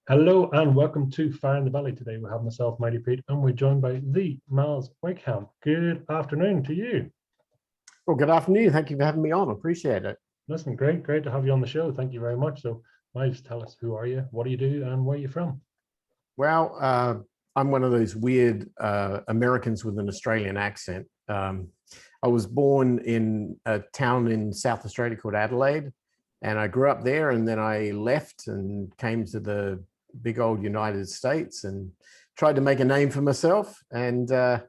Hello and welcome to Fire in the Valley. Today we have myself, Mighty Pete, and we're joined by the Myles Wakeham. Good afternoon to you. Well, good afternoon. Thank you for having me on. Appreciate it. Listen, great to have you on the show. Thank you very much. So, Myles, tell us, who are you, what do you do, and where are you from? Well, I'm one of those weird Americans with an Australian accent. I was born in a town in South Australia called Adelaide, and I grew up there, and then I left and came to the big old United States and tried to make a name for myself. And I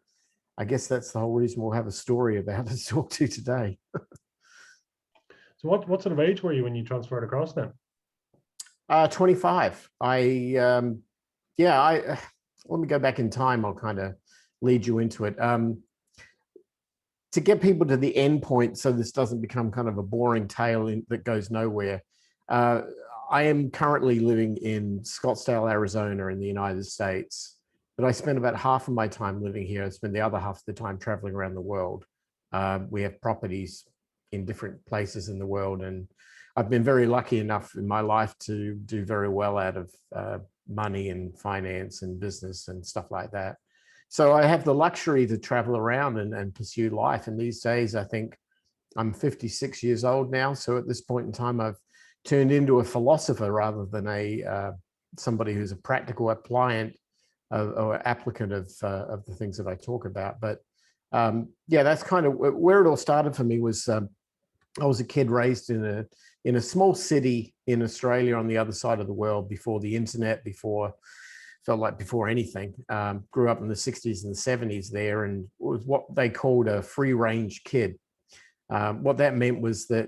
guess that's the whole reason we'll have a story about to talk to today. So what sort of age were you when you transferred across then? 25. Let me go back in time. I'll kind of lead you into it. To get people to the end point, so this doesn't become kind of a boring tale that goes nowhere. I am currently living in Scottsdale, Arizona in the United States, but I spend about half of my time living here. I spend the other half of the time traveling around the world. We have properties in different places in the world, and I've been very lucky enough in my life to do very well out of money and finance and business and stuff like that. So I have the luxury to travel around and pursue life. And these days, I think I'm 56 years old now. So at this point in time, I've turned into a philosopher rather than somebody who's a practical appliant or applicant of the things that I talk about. But that's kind of where it all started for me. Was I was a kid raised in a small city in Australia on the other side of the world before the internet, before anything. Grew up in the 60s and the 70s there, and was what they called a free range kid. What that meant was that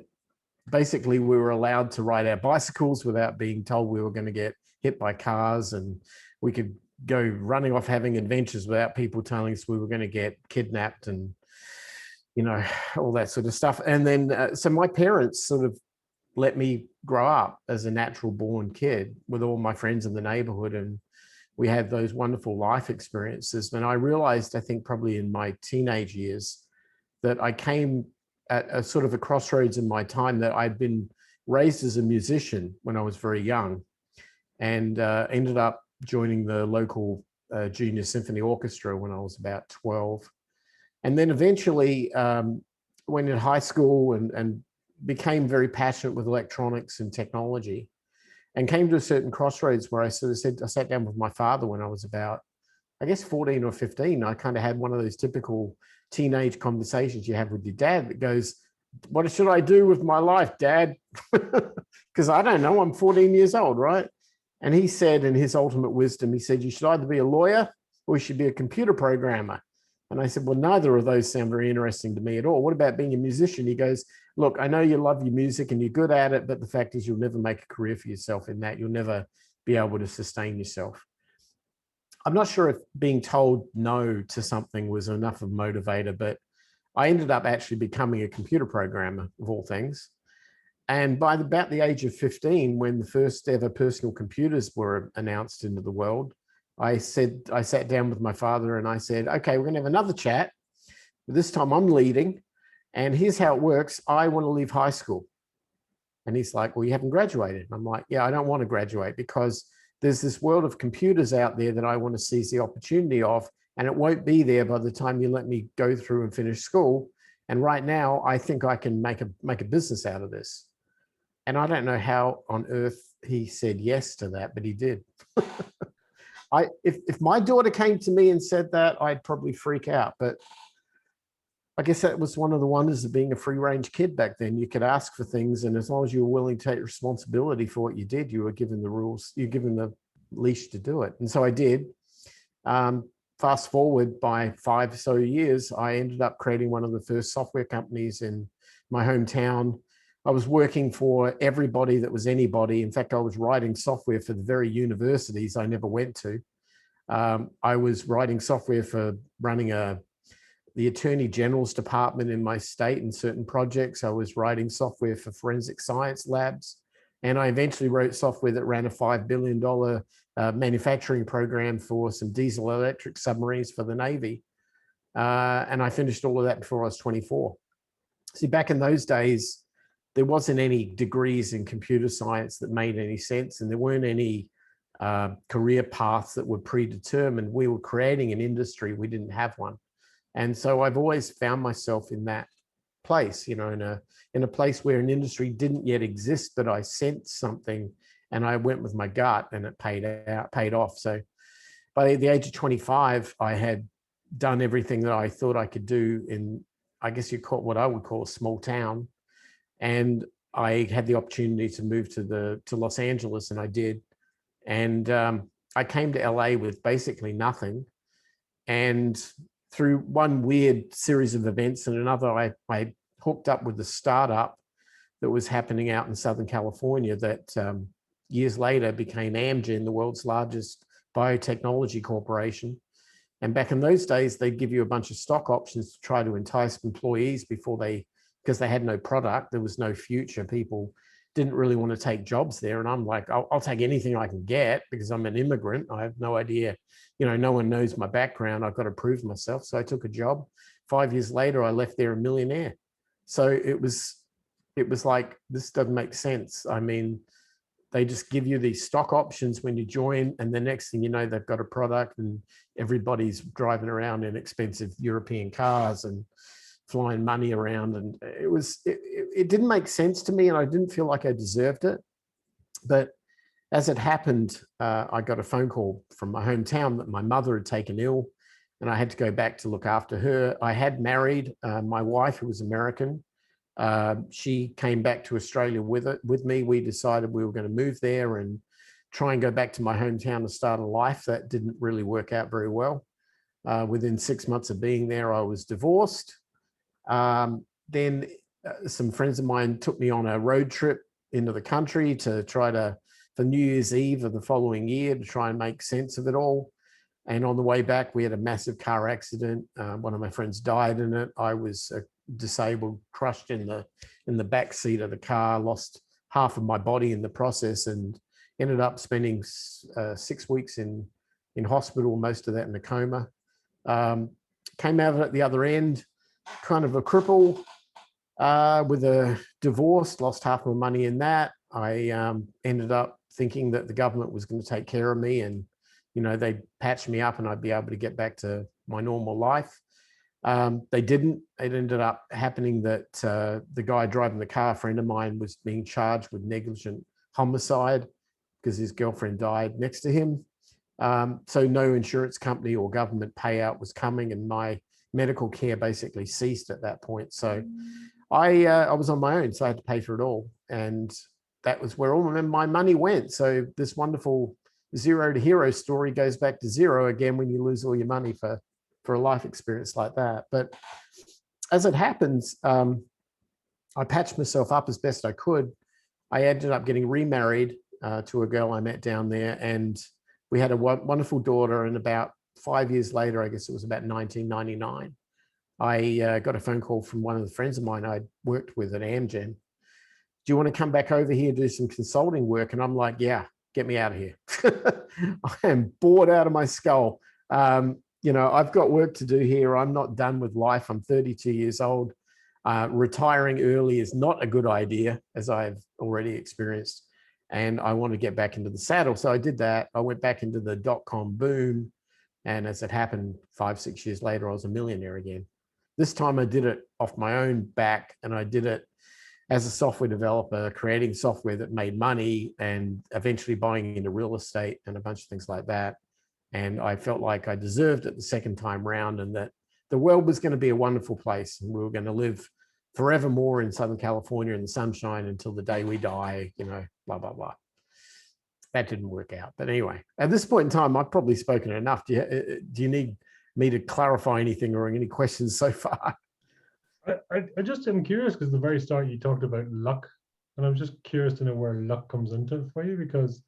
basically we were allowed to ride our bicycles without being told we were going to get hit by cars, and we could go running off having adventures without people telling us we were going to get kidnapped and all that sort of stuff. And then so my parents sort of let me grow up as a natural born kid with all my friends in the neighborhood, and we had those wonderful life experiences. And I realized, I think probably in my teenage years, that I came at a sort of a crossroads in my time, that I'd been raised as a musician when I was very young, and ended up joining the local junior symphony orchestra when I was about 12. And then eventually went in high school and became very passionate with electronics and technology, and came to a certain crossroads where I sort of said, I sat down with my father when I was about, I guess, 14 or 15. I kind of had one of those typical teenage conversations you have with your dad that goes, what should I do with my life, Dad? Because I don't know, I'm 14 years old, right? And he said, in his ultimate wisdom, he said, you should either be a lawyer or you should be a computer programmer. And I said, well, neither of those sound very interesting to me at all. What about being a musician? He goes, look, I know you love your music and you're good at it, but the fact is you'll never make a career for yourself in that. You'll never be able to sustain yourself. I'm not sure if being told no to something was enough of a motivator, but I ended up actually becoming a computer programmer, of all things. And by about the age of 15, when the first ever personal computers were announced into the world, I sat down with my father and I said, okay, we're going to have another chat. But this time I'm leading. And here's how it works. I want to leave high school. And he's like, well, you haven't graduated. And I'm like, yeah, I don't want to graduate because there's this world of computers out there that I want to seize the opportunity of. And it won't be there by the time you let me go through and finish school. And right now, I think I can make a business out of this. And I don't know how on earth he said yes to that, but he did. If my daughter came to me and said that, I'd probably freak out. But I guess that was one of the wonders of being a free range kid back then. You could ask for things, and as long as you were willing to take responsibility for what you did, you were given the rules, you're given the leash to do it. And so I did. Fast forward by 5 or so years, I ended up creating one of the first software companies in my hometown. I was working for everybody that was anybody. In fact, I was writing software for the very universities I never went to. I was writing software for running the Attorney General's department in my state in certain projects. I was writing software for forensic science labs. And I eventually wrote software that ran a $5 billion manufacturing program for some diesel electric submarines for the Navy. And I finished all of that before I was 24. See, back in those days, there wasn't any degrees in computer science that made any sense, and there weren't any career paths that were predetermined. We were creating an industry, we didn't have one. And so I've always found myself in that place, you know, in a place where an industry didn't yet exist, but I sensed something and I went with my gut and it paid off. So by the age of 25, I had done everything that I thought I could do in, I guess you call it what I would call a small town. And I had the opportunity to move to Los Angeles, and I did. And I came to LA with basically nothing. And through one weird series of events and another, I hooked up with a startup that was happening out in Southern California that years later became Amgen, the world's largest biotechnology corporation. And back in those days, they'd give you a bunch of stock options to try to entice employees because they had no product, there was no future. People didn't really want to take jobs there. And I'm like, I'll take anything I can get because I'm an immigrant. I have no idea, you know, no one knows my background. I've got to prove myself. So I took a job. 5 years later, I left there a millionaire. So it was like, this doesn't make sense. I mean, they just give you these stock options when you join, and the next thing you know, they've got a product and everybody's driving around in expensive European cars and flying money around. And it didn't make sense to me, and I didn't feel like I deserved it. But as it happened, I got a phone call from my hometown that my mother had taken ill and I had to go back to look after her. I had married my wife, who was American. She came back to Australia with me. We decided we were going to move there and try and go back to my hometown to start a life. That didn't really work out very well. Within 6 months of being there, I was divorced. Then some friends of mine took me on a road trip into the country to for New Year's Eve of the following year, to try and make sense of it all. And on the way back, we had a massive car accident. One of my friends died in it. I was disabled, crushed in the back seat of the car, lost half of my body in the process, and ended up spending 6 weeks in hospital, most of that in a coma. Came out of it at the other end, kind of a cripple with a divorce, lost half my money in that. I ended up thinking that the government was going to take care of me and, you know, they'd patch me up and I'd be able to get back to my normal life. They didn't. It ended up happening that the guy driving the car, a friend of mine, was being charged with negligent homicide because his girlfriend died next to him. So no insurance company or government payout was coming, and my medical care basically ceased at that point. So I was on my own, so I had to pay for it all. And that was where all my money went. So this wonderful zero to hero story goes back to zero again when you lose all your money for a life experience like that. But as it happens, I patched myself up as best I could. I ended up getting remarried to a girl I met down there, and we had a wonderful daughter. And about 5 years later, I guess it was about 1999, I got a phone call from one of the friends of mine I'd worked with at Amgen. Do you want to come back over here and do some consulting work? And I'm like, yeah, get me out of here. I am bored out of my skull. You know, I've got work to do here. I'm not done with life. I'm 32 years old. Retiring early is not a good idea, as I've already experienced. And I want to get back into the saddle. So I did that. I went back into the dot-com boom. And as it happened, 5, 6 years later, I was a millionaire again. This time I did it off my own back, and I did it as a software developer, creating software that made money and eventually buying into real estate and a bunch of things like that. And I felt like I deserved it the second time round, and that the world was going to be a wonderful place. And we were going to live forevermore in Southern California in the sunshine until the day we die, you know, blah, blah, blah. That didn't work out. But anyway, at this point in time, I've probably spoken enough. Do you need me to clarify anything or any questions so far? I just am curious because at the very start you talked about luck, and I'm just curious to know where luck comes into it for you, because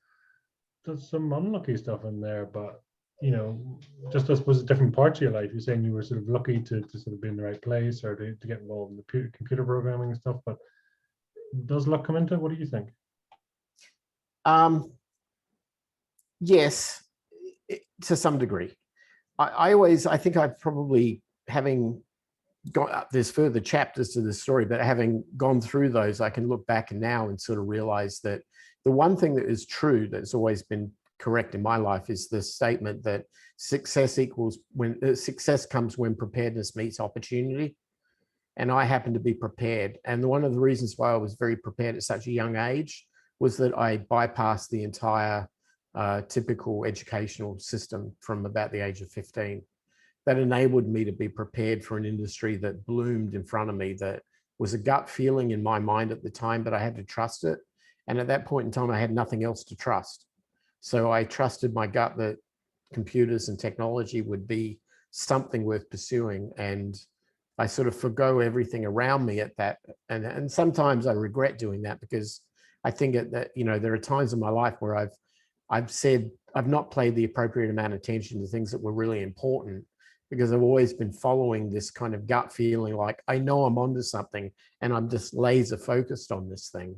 there's some unlucky stuff in there, but you know, just I suppose different parts of your life. You're saying you were sort of lucky to sort of be in the right place or to get involved in the computer programming and stuff, but does luck come into it? What do you think? Yes, to some degree. I think I've probably, having got, there's further chapters to this story, but having gone through those, I can look back now and sort of realize that the one thing that is true that's always been correct in my life is the statement that success equals when success comes when preparedness meets opportunity. And I happened to be prepared. And one of the reasons why I was very prepared at such a young age was that I bypassed the entire typical educational system from about the age of 15. That enabled me to be prepared for an industry that bloomed in front of me, that was a gut feeling in my mind at the time, but I had to trust it. And at that point in time, I had nothing else to trust. So I trusted my gut that computers and technology would be something worth pursuing. And I sort of forgo everything around me at that. And sometimes I regret doing that, because I think that, you know, there are times in my life where I've said I've not paid the appropriate amount of attention to things that were really important, because I've always been following this kind of gut feeling, like I know I'm onto something and I'm just laser focused on this thing.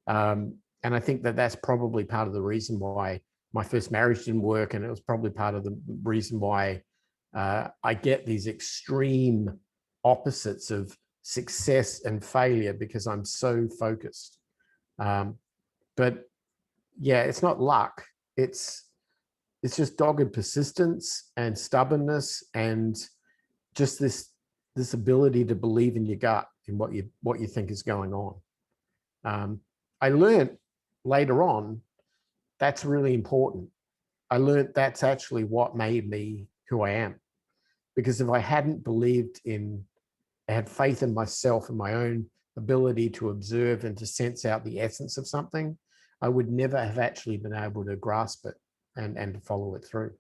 And I think that that's probably part of the reason why my first marriage didn't work. And it was probably part of the reason why I get these extreme opposites of success and failure, because I'm so focused. But yeah, it's not luck. It's just dogged persistence and stubbornness, and just this ability to believe in your gut and what you think is going on. I learned later on that's really important. I learned that's actually what made me who I am, because if I hadn't believed in, I had faith in myself and my own ability to observe and to sense out the essence of something, I would never have actually been able to grasp it and to follow it through.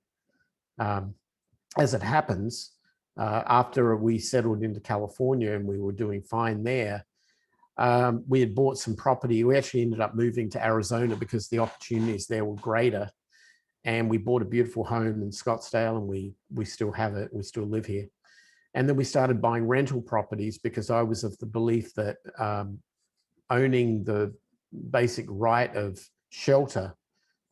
As it happens, after we settled into California and we were doing fine there, we had bought some property. We actually ended up moving to Arizona because the opportunities there were greater. And we bought a beautiful home in Scottsdale, and we still have it. We still live here. And then we started buying rental properties, because I was of the belief that owning the basic right of shelter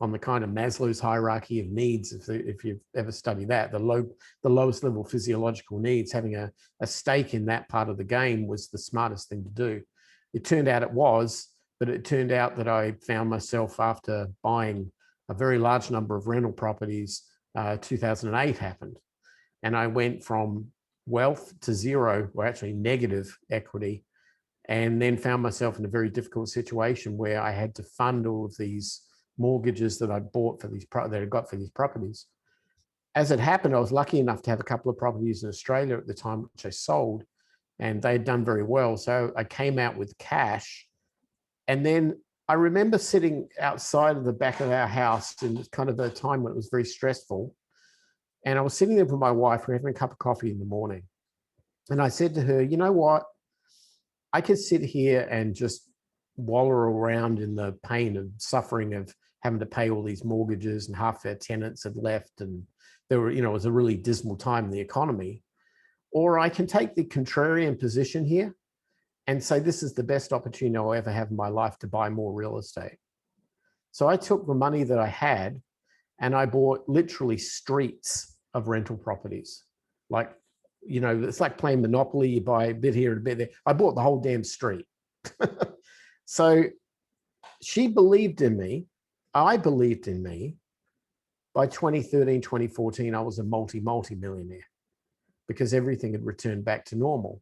on the kind of Maslow's hierarchy of needs, if you've ever studied that, the lowest level physiological needs, having a stake in that part of the game was the smartest thing to do. It turned out it was, but it turned out that I found myself, after buying a very large number of rental properties, 2008 happened. And I went from wealth to zero, or actually negative equity, and then found myself in a very difficult situation where I had to fund all of these mortgages that I'd bought for these that I got for these properties. As it happened, I was lucky enough to have a couple of properties in Australia at the time, which I sold, and they had done very well. So I came out with cash. And then I remember sitting outside of the back of our house in kind of a time when it was very stressful. And I was sitting there with my wife, we're having a cup of coffee in the morning. And I said to her, you know what? I could sit here and just wallow around in the pain and suffering of having to pay all these mortgages, and half their tenants had left, and there were, it was a really dismal time in the economy. Or I can take the contrarian position here and say, this is the best opportunity I'll ever have in my life to buy more real estate. So I took the money that I had and I bought literally streets of rental properties. Like, it's like playing Monopoly. You buy a bit here and a bit there. I bought the whole damn street. So she believed in me. I believed in me. By 2013, 2014, I was a multi-millionaire, because everything had returned back to normal.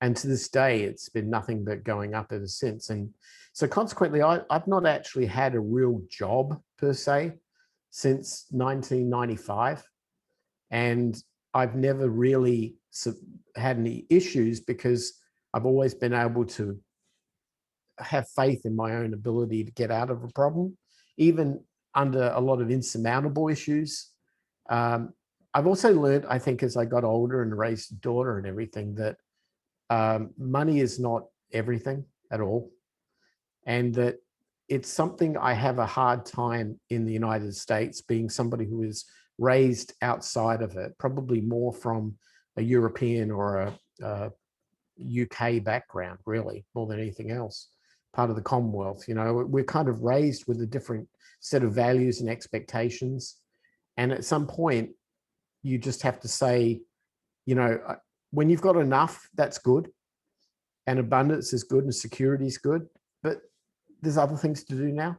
And to this day, it's been nothing but going up ever since. And so consequently, I've not actually had a real job per se since 1995. And I've never really had any issues, because I've always been able to have faith in my own ability to get out of a problem, even under a lot of insurmountable issues. I've also learned, I think, as I got older and raised a daughter and everything, that money is not everything at all. And that it's something I have a hard time in the United States, being somebody who is raised outside of it, probably more from a European or a UK background, really, more than anything else, part of the Commonwealth. We're kind of raised with a different set of values and expectations. And at some point, you just have to say, when you've got enough, that's good. And abundance is good and security is good. But there's other things to do now.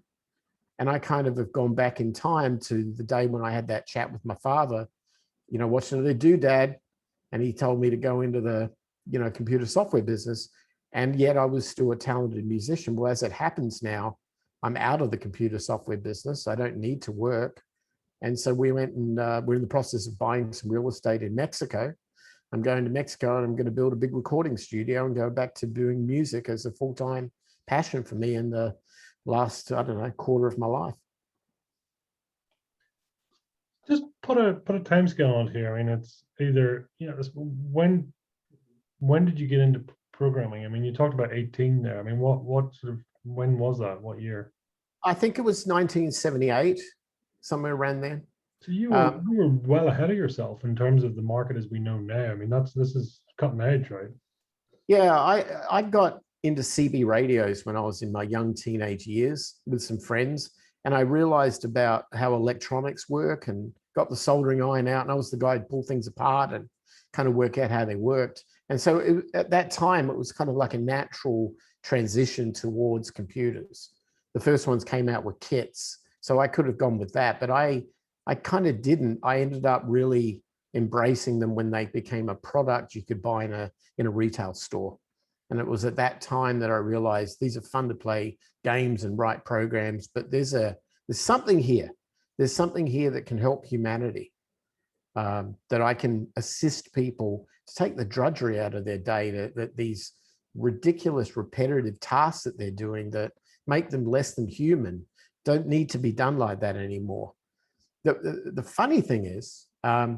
And I kind of have gone back in time to the day when I had that chat with my father. You know, what should I do, Dad? And he told me to go into the, computer software business. And yet I was still a talented musician. Well, as it happens now, I'm out of the computer software business. I don't need to work. And so we went and we're in the process of buying some real estate in Mexico. I'm going to Mexico and I'm going to build a big recording studio and go back to doing music as a full-time passion for me in the last, I don't know, quarter of my life. Just put a time scale on it here. I mean, it's either, when did you get into programming? I mean, you talked about 18 there. I mean, what sort of, when was that? What year? I think it was 1978, somewhere around there. So you were well ahead of yourself in terms of the market as we know now. I mean, this is cutting edge, right? Yeah, I got into CB radios when I was in my young teenage years with some friends, and I realized about how electronics work and got the soldering iron out, and I was the guy who'd pull things apart and kind of work out how they worked. And so at that time, it was kind of like a natural transition towards computers. The first ones came out with kits, so I could have gone with that, but I kind of didn't. I ended up really embracing them when they became a product you could buy in a retail store. And it was at that time that I realized these are fun to play games and write programs, but there's something here. There's something here that can help humanity, that I can assist people to take the drudgery out of their day, that these ridiculous repetitive tasks that they're doing that make them less than human don't need to be done like that anymore. The funny thing is, I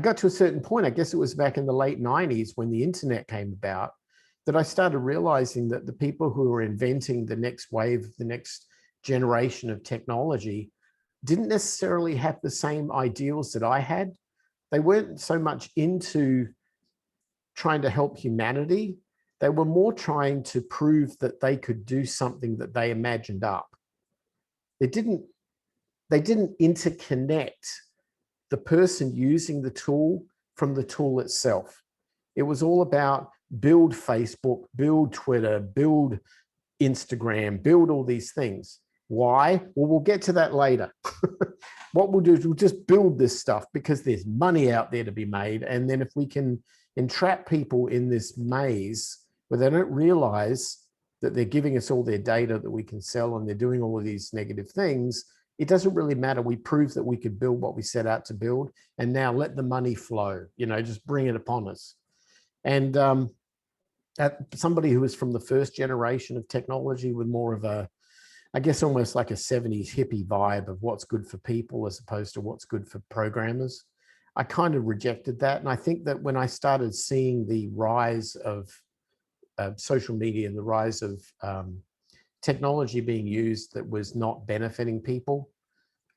got to a certain point, I guess it was back in the late 90s when the internet came about, that I started realizing that the people who were inventing the next wave, the next generation of technology, didn't necessarily have the same ideals that I had. They weren't so much into trying to help humanity. They were more trying to prove that they could do something that they imagined up. They didn't interconnect the person using the tool from the tool itself. It was all about build Facebook, build Twitter, build Instagram, build all these things. Why? Well, we'll get to that later. What we'll do is we'll just build this stuff because there's money out there to be made. And then if we can entrap people in this maze where they don't realize that they're giving us all their data that we can sell and they're doing all of these negative things, it doesn't really matter. We proved that we could build what we set out to build, and now let the money flow, just bring it upon us. And somebody who was from the first generation of technology with more of a, I guess, almost like a 70s hippie vibe of what's good for people as opposed to what's good for programmers, I kind of rejected that. And I think that when I started seeing the rise of social media and the rise of technology being used that was not benefiting people,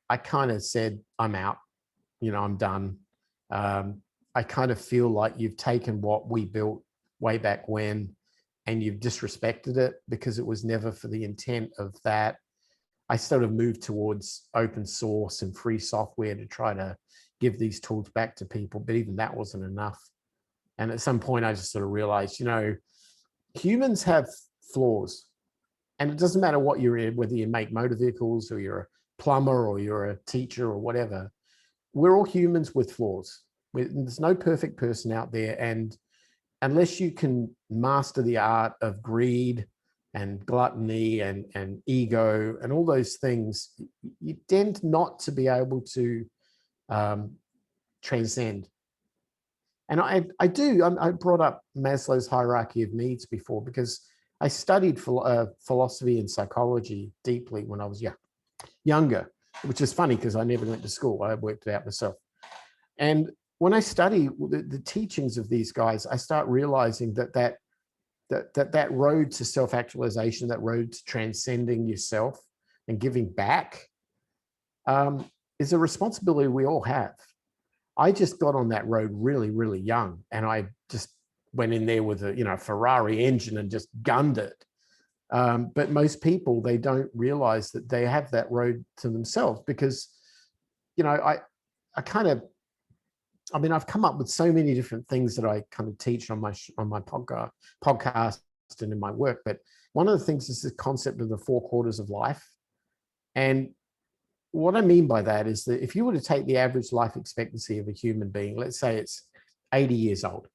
I kind of said, I'm out, I'm done. I kind of feel like you've taken what we built way back when and you've disrespected it because it was never for the intent of that. I sort of moved towards open source and free software to try to give these tools back to people, but even that wasn't enough. And at some point I just sort of realized, humans have flaws. And it doesn't matter what you're in, whether you make motor vehicles or you're a plumber or you're a teacher or whatever, we're all humans with flaws. There's no perfect person out there. And unless you can master the art of greed and gluttony and ego and all those things, you tend not to be able to transcend. And I brought up Maslow's hierarchy of needs before because I studied philosophy and psychology deeply when I was younger, which is funny because I never went to school. I worked it out myself. And when I study the teachings of these guys, I start realizing that road to self-actualization, that road to transcending yourself and giving back is a responsibility we all have. I just got on that road really, really young, and I just went in there with a Ferrari engine and just gunned it. But most people, they don't realize that they have that road to themselves because, I've come up with so many different things that I kind of teach on my podcast and in my work. But one of the things is the concept of the 4 quarters of life. And what I mean by that is that if you were to take the average life expectancy of a human being, let's say it's 80 years old,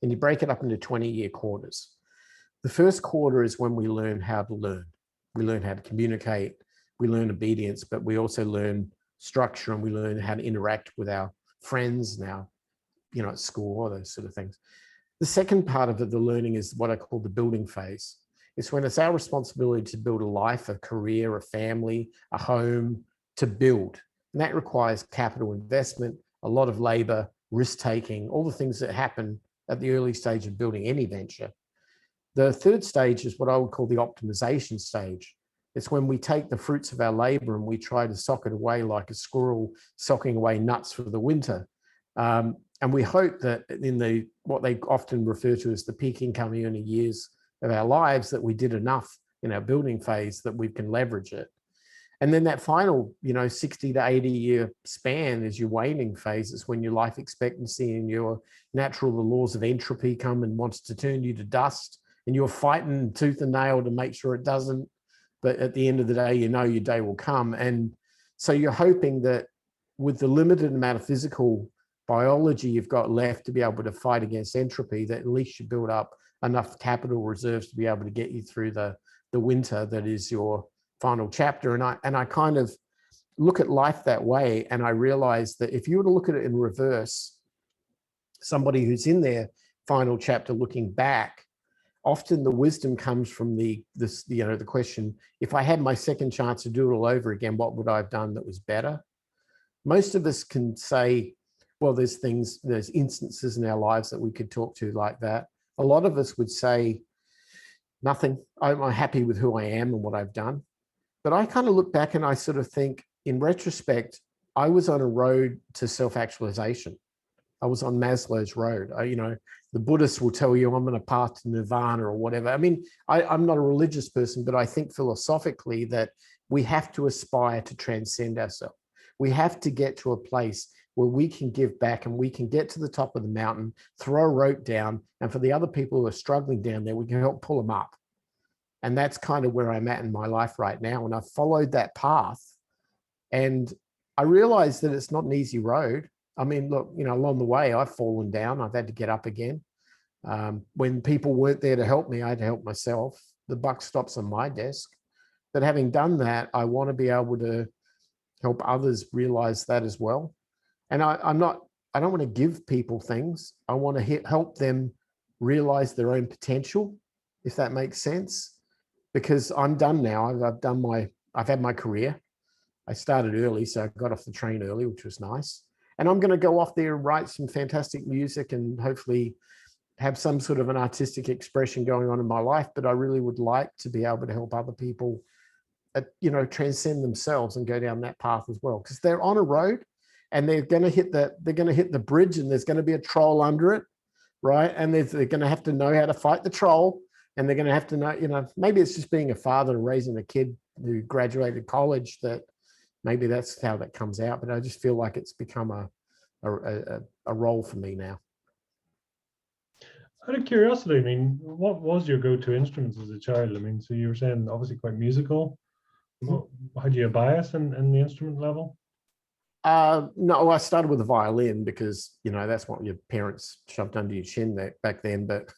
and you break it up into 20-year quarters. The first quarter is when we learn how to learn. We learn how to communicate, we learn obedience, but we also learn structure, and we learn how to interact with our friends now, at school, all those sort of things. The second part of it, the learning, is what I call the building phase. It's when it's our responsibility to build a life, a career, a family, a home, to build. And that requires capital investment, a lot of labor, risk taking, all the things that happen at the early stage of building any venture. The third stage is what I would call the optimization stage. It's when we take the fruits of our labor and we try to sock it away like a squirrel socking away nuts for the winter. And we hope that in what they often refer to as the peak income earning years of our lives, that we did enough in our building phase that we can leverage it. And then that final, 60 to 80 year span is your waning phase. It's when your life expectancy and your the laws of entropy come and wants to turn you to dust, and you're fighting tooth and nail to make sure it doesn't. But at the end of the day, your day will come. And so you're hoping that with the limited amount of physical biology you've got left to be able to fight against entropy, that at least you build up enough capital reserves to be able to get you through the winter that is your final chapter. And I kind of look at life that way, and I realize that if you were to look at it in reverse, somebody who's in their final chapter looking back, often the wisdom comes from the question, if I had my second chance to do it all over again, what would I have done that was better? Most of us can say, well, there's instances in our lives that we could talk to like that. A lot of us would say, nothing. I'm happy with who I am and what I've done. But I kind of look back and I sort of think, in retrospect, I was on a road to self-actualization. I was on Maslow's road. The Buddhists will tell you I'm on a path to nirvana or whatever. I mean, I'm not a religious person, but I think philosophically that we have to aspire to transcend ourselves. We have to get to a place where we can give back and we can get to the top of the mountain, throw a rope down, and for the other people who are struggling down there, we can help pull them up. And that's kind of where I'm at in my life right now. And I've followed that path. And I realized that it's not an easy road. I mean, look, along the way, I've fallen down. I've had to get up again. When people weren't there to help me, I had to help myself. The buck stops on my desk. But having done that, I want to be able to help others realize that as well. And I don't want to give people things. I want to help them realize their own potential, if that makes sense. Because I'm done now. I've had my career. I started early, so I got off the train early, which was nice. And I'm going to go off there and write some fantastic music and hopefully have some sort of an artistic expression going on in my life. But I really would like to be able to help other people, transcend themselves and go down that path as well. Because they're on a road and they're going to hit the bridge, and there's going to be a troll under it, right? And they're going to have to know how to fight the troll. And they're going to have to know, maybe it's just being a father and raising a kid who graduated college, that maybe that's how that comes out. But I just feel like it's become a role for me now. Out of curiosity, I mean, what was your go-to instruments as a child? I mean, so you were saying obviously quite musical. Had you a bias in the instrument level? No, I started with the violin because, that's what your parents shoved under your chin back then. But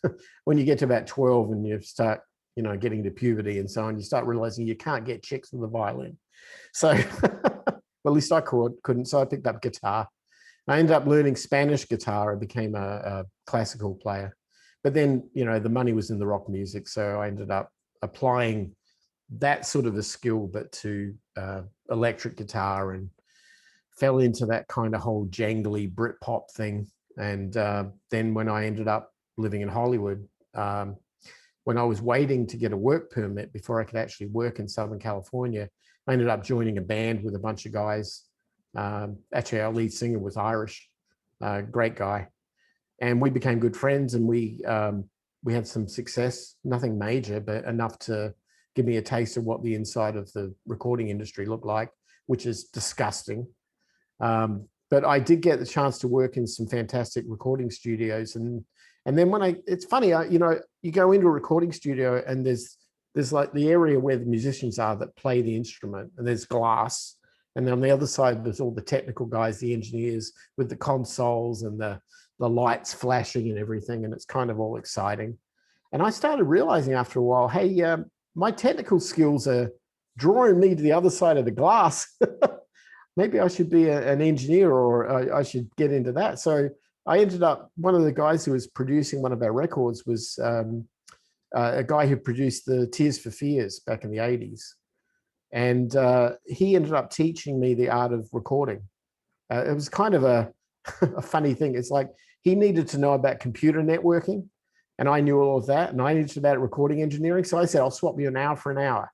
when you get to about 12 and you start, getting to puberty and so on, you start realizing you can't get chicks with a violin. So, well, at least I couldn't. So I picked up guitar. I ended up learning Spanish guitar. I became a classical player. But then, the money was in the rock music. So I ended up applying that sort of a skill, but to electric guitar, and fell into that kind of whole jangly Britpop thing. And then when I ended up living in Hollywood, when I was waiting to get a work permit before I could actually work in Southern California, I ended up joining a band with a bunch of guys. Actually, our lead singer was Irish, great guy. And we became good friends, and we had some success, nothing major, but enough to give me a taste of what the inside of the recording industry looked like, which is disgusting. But I did get the chance to work in some fantastic recording studios. And then it's funny, you go into a recording studio and there's there's like the area where the musicians are that play the instrument, and there's glass. And then on the other side, there's all the technical guys, the engineers with the consoles and the lights flashing and everything. And it's kind of all exciting. And I started realizing after a while, hey, my technical skills are drawing me to the other side of the glass. Maybe I should be an engineer, or I should get into that. So I ended up, one of the guys who was producing one of our records was a guy who produced the Tears for Fears back in the 80s. And he ended up teaching me the art of recording. It was kind of a funny thing. It's like he needed to know about computer networking, and I knew all of that, and I knew about recording engineering. So I said, I'll swap you an hour for an hour.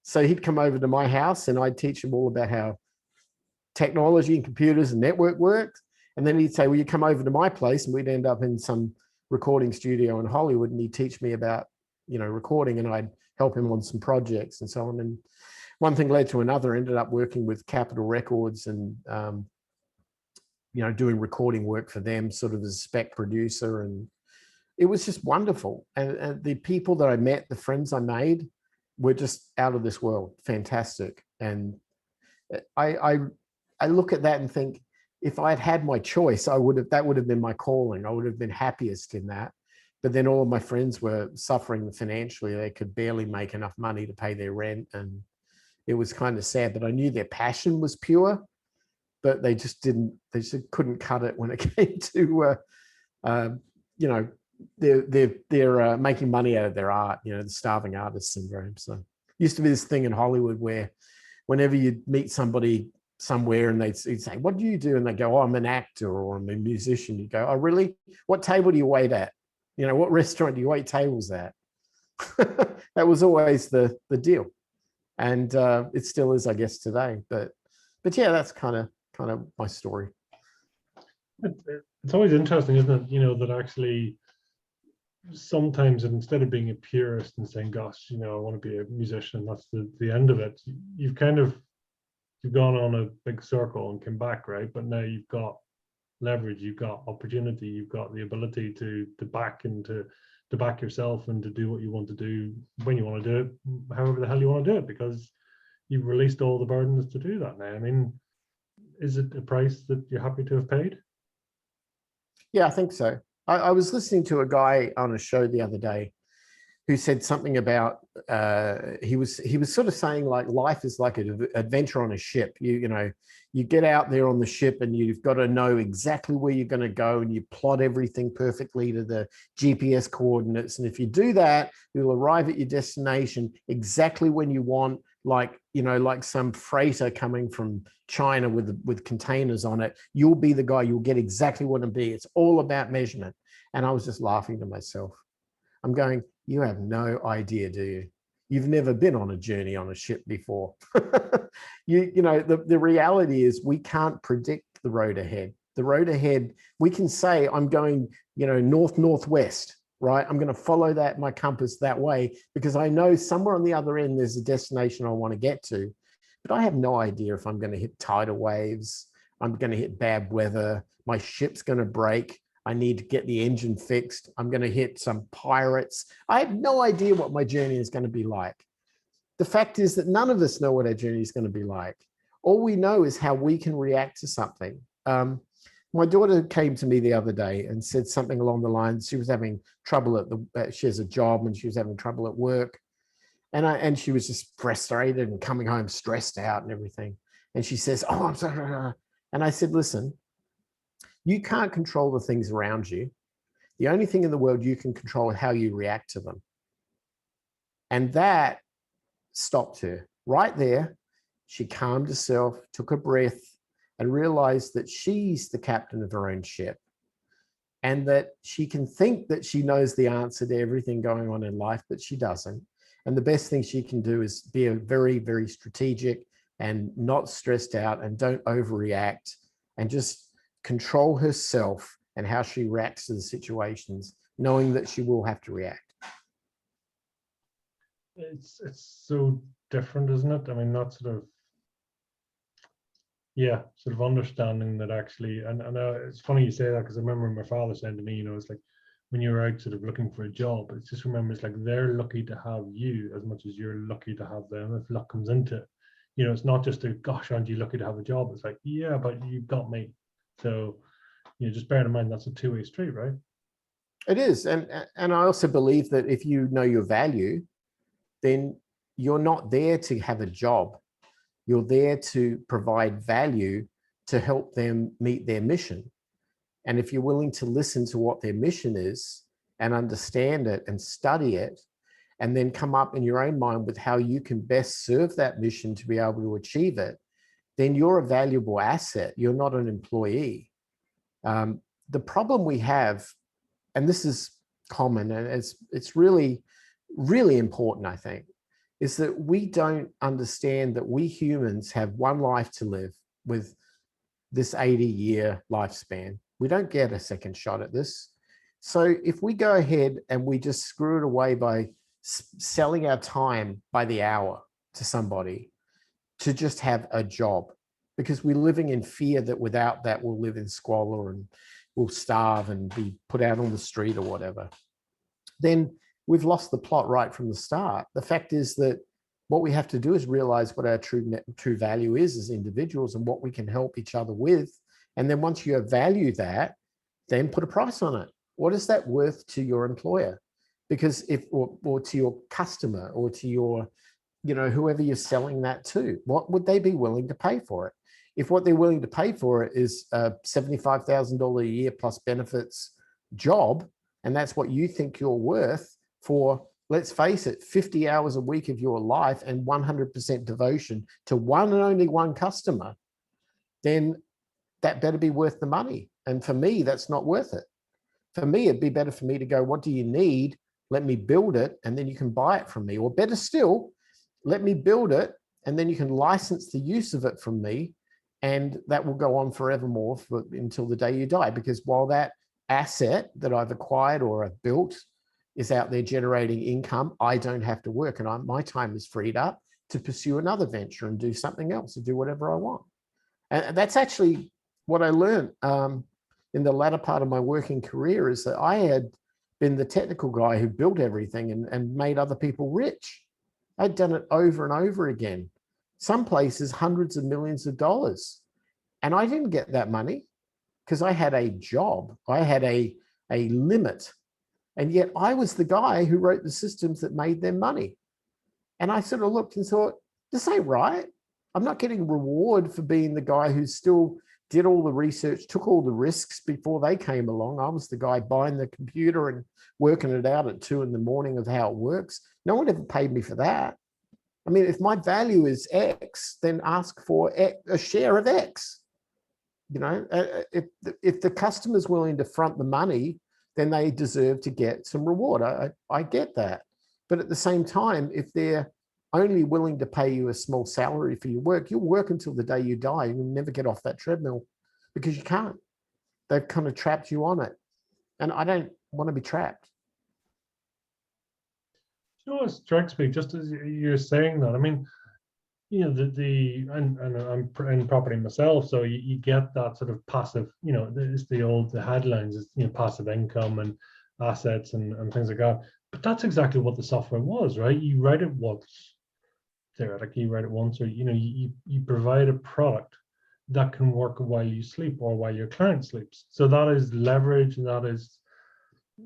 So he'd come over to my house, and I'd teach him all about how technology and computers and network worked. And then he'd say, well, you come over to my place, and we'd end up in some recording studio in Hollywood, and he'd teach me about, recording, and I'd help him on some projects and so on. And one thing led to another. Ended up working with Capitol Records and doing recording work for them, sort of as a spec producer. And it was just wonderful. And the people that I met, the friends I made, were just out of this world, fantastic. And I look at that and think, if I had had my choice, that would have been my calling. I would have been happiest in that. But then all of my friends were suffering financially. They could barely make enough money to pay their rent. And it was kind of sad. But I knew their passion was pure, but they just couldn't cut it when it came to, they're making money out of their art, the starving artist syndrome. So used to be this thing in Hollywood where whenever you'd meet somebody somewhere and they'd say, what do you do? And they go, oh, I'm an actor or I'm a musician. You go, oh, really? What table do you wait at? What restaurant do you wait tables at? That was always the deal. And it still is, I guess, today. But yeah, that's kind of my story. It's always interesting, isn't it? That actually sometimes instead of being a purist and saying, gosh, I want to be a musician, that's the end of it. You've gone on a big circle and came back, right? But now you've got leverage, you've got opportunity, you've got the ability to back and to back yourself and to do what you want to do when you want to do it, however the hell you want to do it, because you've released all the burdens to do that now. I mean, is it a price that you're happy to have paid? Yeah, I think so. I was listening to a guy on a show the other day who said something about he was sort of saying, like, life is like an adventure on a ship. You get out there on the ship and you've got to know exactly where you're going to go, and you plot everything perfectly to the GPS coordinates. And if you do that, you'll arrive at your destination exactly when you want, like some freighter coming from China with containers on it. You'll be the guy, you'll get exactly what it'll be. It's all about measurement. And I was just laughing to myself. I'm going, you have no idea, do you? You've never been on a journey on a ship before. The reality is we can't predict the road ahead. The road ahead, we can say, I'm going, northwest, right? I'm going to follow my compass that way because I know somewhere on the other end there's a destination I want to get to. But I have no idea if I'm going to hit tidal waves, I'm going to hit bad weather, my ship's going to break, I need to get the engine fixed, I'm going to hit some pirates. I have no idea what my journey is going to be like. The fact is that none of us know what our journey is going to be like. All we know is how we can react to something. My daughter came to me the other day and said something along the lines, she was having trouble she has a job and she was having trouble at work. And she was just frustrated and coming home stressed out and everything. And she says, oh, I'm sorry. And I said, listen, you can't control the things around you. The only thing in the world you can control is how you react to them. And that stopped her right there. She calmed herself, took a breath, and realized that she's the captain of her own ship, and that she can think that she knows the answer to everything going on in life, but she doesn't. And the best thing she can do is be a very, very strategic and not stressed out, and don't overreact, and just control herself and how she reacts to the situations, knowing that she will have to react. It's so different, isn't it? I mean, that sort of understanding that actually, and it's funny you say that, because I remember my father saying to me, it's like, when you're out sort of looking for a job, it's just remember it's like they're lucky to have you as much as you're lucky to have them if luck comes into it. You know, it's not just a gosh, aren't you lucky to have a job? It's like, yeah, but you've got me. So, you know, just bear in mind that's a two-way street, right? It is. And I also believe that if you know your value, then you're not there to have a job. You're there to provide value to help them meet their mission. And if you're willing to listen to what their mission is and understand it and study it, and then come up in your own mind with how you can best serve that mission to be able to achieve it, then you're a valuable asset. You're not an employee. The problem we have, and this is common, and it's really, really important, I think, is that we don't understand that we humans have one life to live with this 80-year lifespan. We don't get a second shot at this. So if we go ahead and we just screw it away by selling our time by the hour to somebody to just have a job, because we're living in fear that without that we'll live in squalor and we'll starve and be put out on the street or whatever, then we've lost the plot right from the start. The fact is that what we have to do is realize what our true value is as individuals and what we can help each other with. And then once you value that, then put a price on it. What is that worth to your employer? Because or to your customer or to your, whoever you're selling that to, what would they be willing to pay for it? If what they're willing to pay for it is a $75,000 a year plus benefits job, and that's what you think you're worth for, let's face it, 50 hours a week of your life and 100% devotion to one and only one customer, then that better be worth the money. And for me, that's not worth it. For me, it'd be better for me to go, what do you need? Let me build it, and then you can buy it from me. Or better still, let me build it, and then you can license the use of it from me, and that will go on forevermore until the day you die. Because while that asset that I've acquired or I've built is out there generating income, I don't have to work, and my time is freed up to pursue another venture and do something else, to do whatever I want. And that's actually what I learned in the latter part of my working career, is that I had been the technical guy who built everything and made other people rich. I'd done it over and over again. Some places, hundreds of millions of dollars. And I didn't get that money because I had a job. I had a limit. And yet I was the guy who wrote the systems that made them money. And I sort of looked and thought, this ain't right. I'm not getting reward for being the guy who still did all the research, took all the risks before they came along. I was the guy buying the computer and working it out at 2 a.m. of how it works. No one ever paid me for that. I mean, if my value is X, then ask for a share of X. If the customer's willing to front the money, then they deserve to get some reward. I get that. But at the same time, if they're only willing to pay you a small salary for your work, you'll work until the day you die. You'll never get off that treadmill because you can't. They've kind of trapped you on it. And I don't want to be trapped. You know what strikes me, just as you're saying that, I mean, and I'm in property myself, so you get that sort of passive, it's the headlines, is passive income and assets and things like that. But that's exactly what the software was, right? You write it once, theoretically, you write it once, or you provide a product that can work while you sleep or while your client sleeps. So that is leverage, that is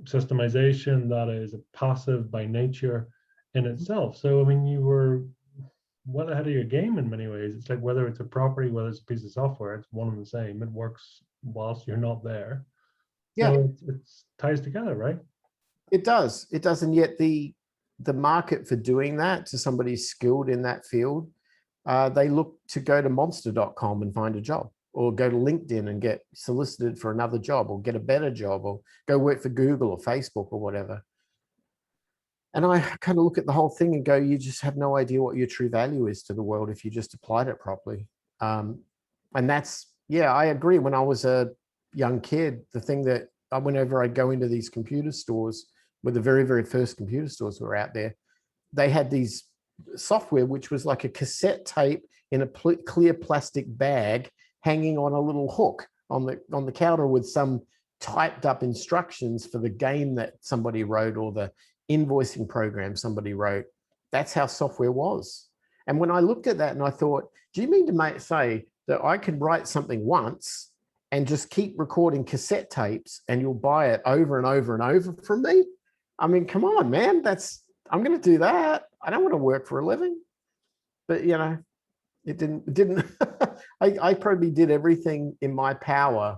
systemization, that is a passive by nature in itself. So I mean, you were well ahead of your game in many ways. It's like whether it's a property, whether it's a piece of software, it's one and the same. It works whilst you're not there. Yeah, so it ties together, right? It does. It does. And yet the market for doing that to somebody skilled in that field, they look to go to monster.com and find a job, or go to LinkedIn and get solicited for another job, or get a better job, or go work for Google or Facebook or whatever. And I kind of look at the whole thing and go, you just have no idea what your true value is to the world if you just applied it properly. And that's, yeah, I agree. When I was a young kid, the thing that whenever I'd go into these computer stores, where the very, very first computer stores were out there, they had these software, which was like a cassette tape in a clear plastic bag hanging on a little hook on the counter with some typed up instructions for the game that somebody wrote or the invoicing program somebody wrote. That's how software was. And when I looked at that and I thought, do you mean to say that I could write something once and just keep recording cassette tapes and you'll buy it over and over and over from me? I mean, come on, man, I'm going to do that. I don't want to work for a living. But, you know, it didn't, I probably did everything in my power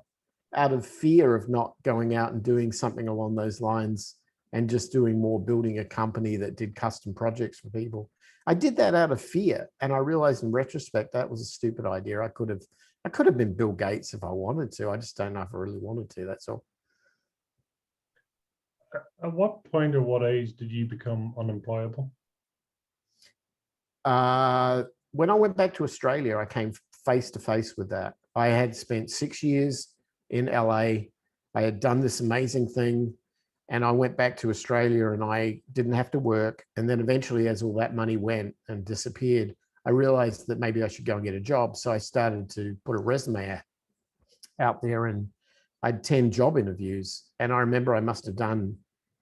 out of fear of not going out and doing something along those lines and just doing more, building a company that did custom projects for people. I did that out of fear. And I realized in retrospect, that was a stupid idea. I could have been Bill Gates if I wanted to. I just don't know if I really wanted to, that's all. At what point or what age did you become unemployable? When I went back to Australia, I came face to face with that. I had spent 6 years in LA. I had done this amazing thing. And I went back to Australia and I didn't have to work. And then eventually, as all that money went and disappeared, I realized that maybe I should go and get a job. So I started to put a resume out there, and I had 10 job interviews. And I remember I must have done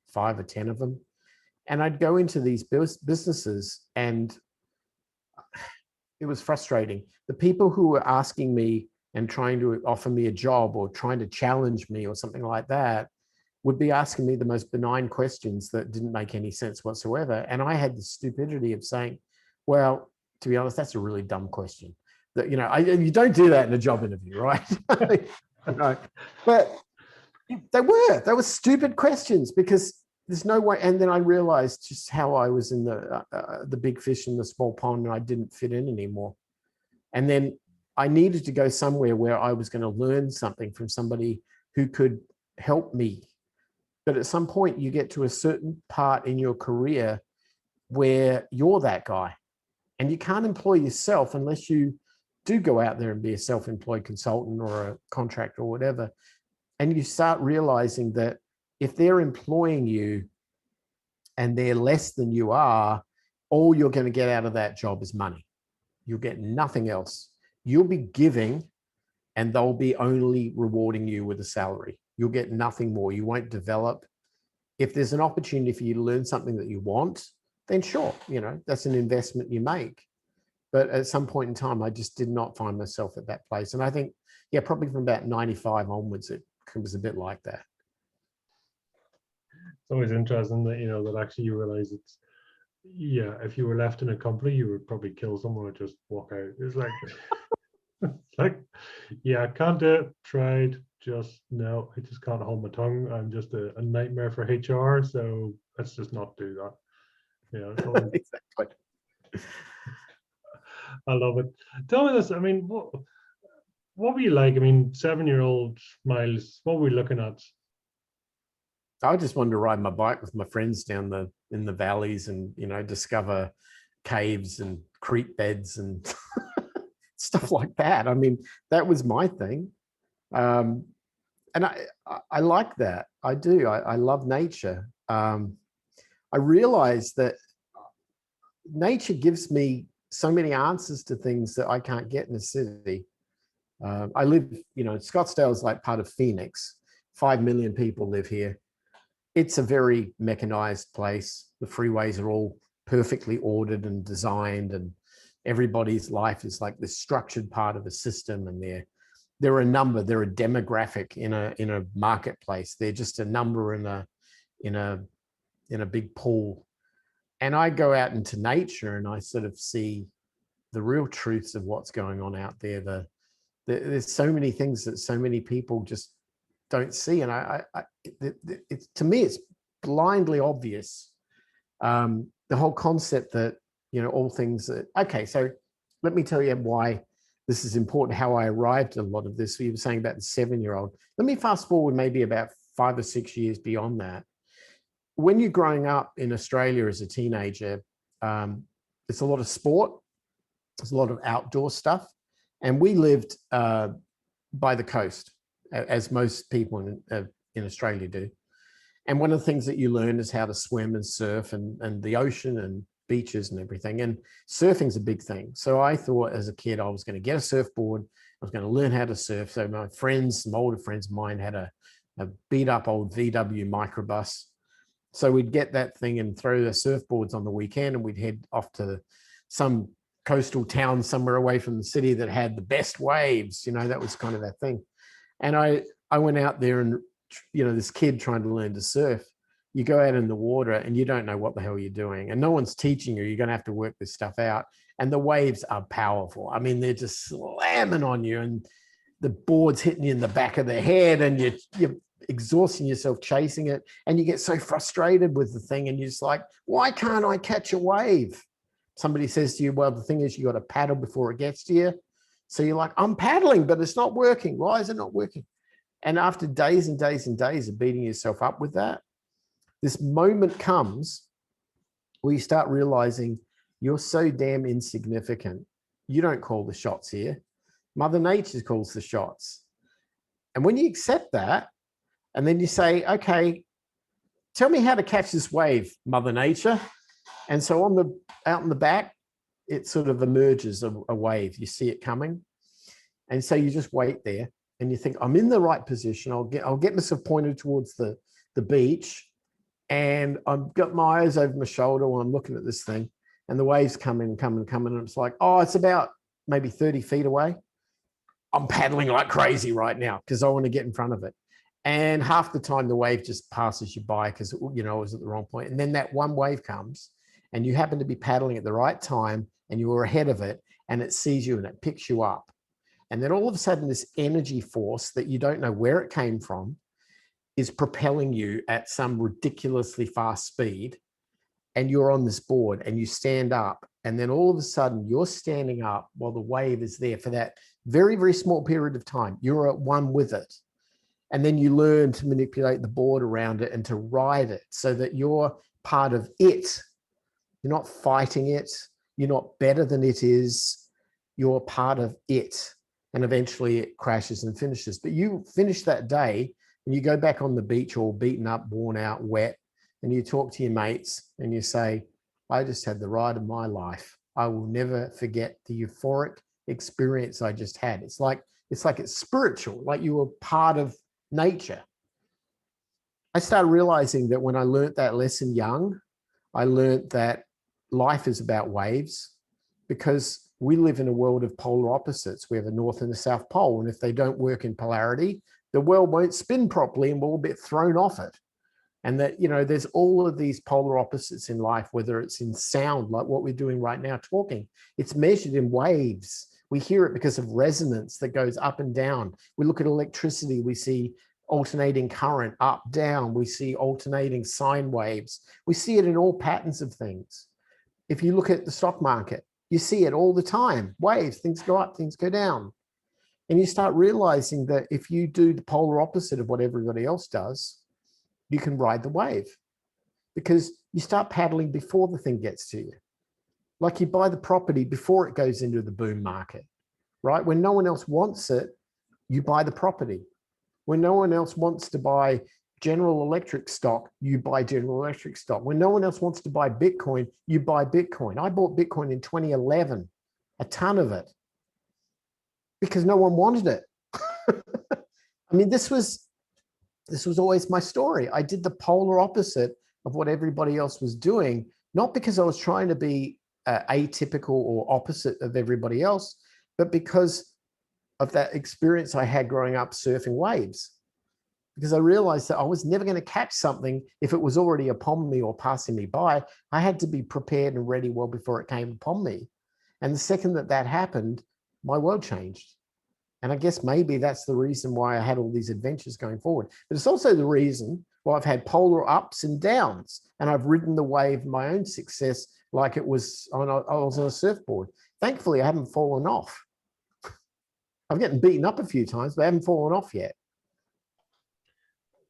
5 or 10 of them. And I'd go into these businesses and it was frustrating. The people who were asking me and trying to offer me a job or trying to challenge me or something like that would be asking me the most benign questions that didn't make any sense whatsoever. And I had the stupidity of saying, well, to be honest, that's a really dumb question. That, you know, you don't do that in a job interview, right? You know, but they were stupid questions because there's no way. And then I realized just how I was in the big fish in the small pond and I didn't fit in anymore. And then I needed to go somewhere where I was going to learn something from somebody who could help me. But at some point you get to a certain part in your career where you're that guy and you can't employ yourself unless you do go out there and be a self-employed consultant or a contractor or whatever. And you start realizing that if they're employing you and they're less than you are, all you're going to get out of that job is money. You'll get nothing else. You'll be giving and they'll be only rewarding you with a salary. You'll get nothing more. You won't develop. If there's an opportunity for you to learn something that you want, then sure, you know, that's an investment you make. But at some point in time, I just did not find myself at that place. And I think, yeah, probably from about 95 onwards, it was a bit like that. It's always interesting that, you know, that actually you realize it's, yeah, if you were left in a company, you would probably kill someone or just walk out. It's like, it's like, yeah, I can't do it, tried, just no, I just can't hold my tongue. I'm just a nightmare for HR, so let's just not do that. Yeah, always, Exactly. I love it. Tell me this, I mean, what were you like? I mean, 7-year-old Myles, what were we looking at? I just wanted to ride my bike with my friends down in the valleys and, you know, discover caves and creek beds and stuff like that. I mean, that was my thing. And I like that. I do. I love nature. I realize that nature gives me so many answers to things that I can't get in the city. I live, you know, Scottsdale is like part of Phoenix. 5 million people live here. It's a very mechanized place. The freeways are all perfectly ordered and designed, and everybody's life is like this structured part of a system. And they're a number, they're a demographic in a marketplace. They're just a number in a big pool. And I go out into nature and I sort of see the real truths of what's going on out there. There's so many things that so many people just don't see. And it's, to me, it's blindly obvious. The whole concept that, you know, all things that, okay, so let me tell you why this is important, how I arrived at a lot of this. So you were saying about the 7-year-old. Let me fast forward maybe about 5 or 6 years beyond that. When you're growing up in Australia as a teenager, it's a lot of sport. There's a lot of outdoor stuff. And we lived by the coast, as most people in Australia do. And one of the things that you learn is how to swim and surf and the ocean and beaches and everything. And surfing's a big thing. So I thought as a kid, I was going to get a surfboard. I was going to learn how to surf. So my friends, some older friends of mine had a a beat up old VW microbus. So we'd get that thing and throw the surfboards on the weekend, and we'd head off to some coastal town somewhere away from the city that had the best waves. You know, that was kind of that thing. And I went out there, and, you know, this kid trying to learn to surf, you go out in the water and you don't know what the hell you're doing, and no one's teaching you. You're going to have to work this stuff out. And the waves are powerful. I mean, they're just slamming on you, and the board's hitting you in the back of the head, and you're exhausting yourself chasing it. And you get so frustrated with the thing, and you're just like, why can't I catch a wave? Somebody says to you, well, the thing is, you got to paddle before it gets to you. So you're like, I'm paddling, but it's not working. Why is it not working? And after days and days and days of beating yourself up with that, this moment comes where you start realizing you're so damn insignificant. You don't call the shots here. Mother Nature calls the shots. And when you accept that, and then you say, okay, tell me how to catch this wave, Mother Nature. And so out in the back, it sort of emerges a wave. You see it coming. And so you just wait there, and you think, I'm in the right position. I'll get myself pointed towards the beach, and I've got my eyes over my shoulder while I'm looking at this thing, and the waves coming. And it's like, oh, it's about maybe 30 feet away. I'm paddling like crazy right now because I want to get in front of it. And half the time the wave just passes you by because, you know, it was at the wrong point. And then that one wave comes, and you happen to be paddling at the right time, and you were ahead of it, and it sees you and it picks you up. And then all of a sudden, this energy force that you don't know where it came from is propelling you at some ridiculously fast speed. And you're on this board, and you stand up, and then all of a sudden you're standing up while the wave is there for that very, very small period of time. You're at one with it. And then you learn to manipulate the board around it and to ride it so that you're part of it. You're not fighting it. You're not better than it is. You're part of it. And eventually it crashes and finishes. But you finish that day, and you go back on the beach all beaten up, worn out, wet, and you talk to your mates and you say, I just had the ride of my life. I will never forget the euphoric experience I just had. It's like it's spiritual, like you were part of nature. I started realizing that when I learned that lesson young, I learned that life is about waves, because we live in a world of polar opposites. We have a north and a south pole, and if they don't work in polarity, the world won't spin properly, and we'll get thrown off it. And that, you know, there's all of these polar opposites in life, whether it's in sound, like what we're doing right now, talking. It's measured in waves. We hear it because of resonance that goes up and down. We look at electricity, we see alternating current, up, down. We see alternating sine waves. We see it in all patterns of things. If you look at the stock market, you see it all the time. Waves, things go up, things go down. And you start realizing that if you do the polar opposite of what everybody else does, you can ride the wave, because you start paddling before the thing gets to you. Like you buy the property before it goes into the boom market, right? When no one else wants it, you buy the property. When no one else wants to buy General Electric stock, you buy General Electric stock. When no one else wants to buy Bitcoin, you buy Bitcoin. I bought Bitcoin in 2011, a ton of it, because no one wanted it. I mean, this was always my story. I did the polar opposite of what everybody else was doing, not because I was trying to be atypical or opposite of everybody else, but because of that experience I had growing up surfing waves. Because I realized that I was never going to catch something if it was already upon me or passing me by. I had to be prepared and ready well before it came upon me. And the second that happened, my world changed. And I guess maybe that's the reason why I had all these adventures going forward. But it's also the reason why I've had polar ups and downs, and I've ridden the wave of my own success like it was I was on a surfboard. Thankfully, I haven't fallen off. I'm getting beaten up a few times, but I haven't fallen off yet.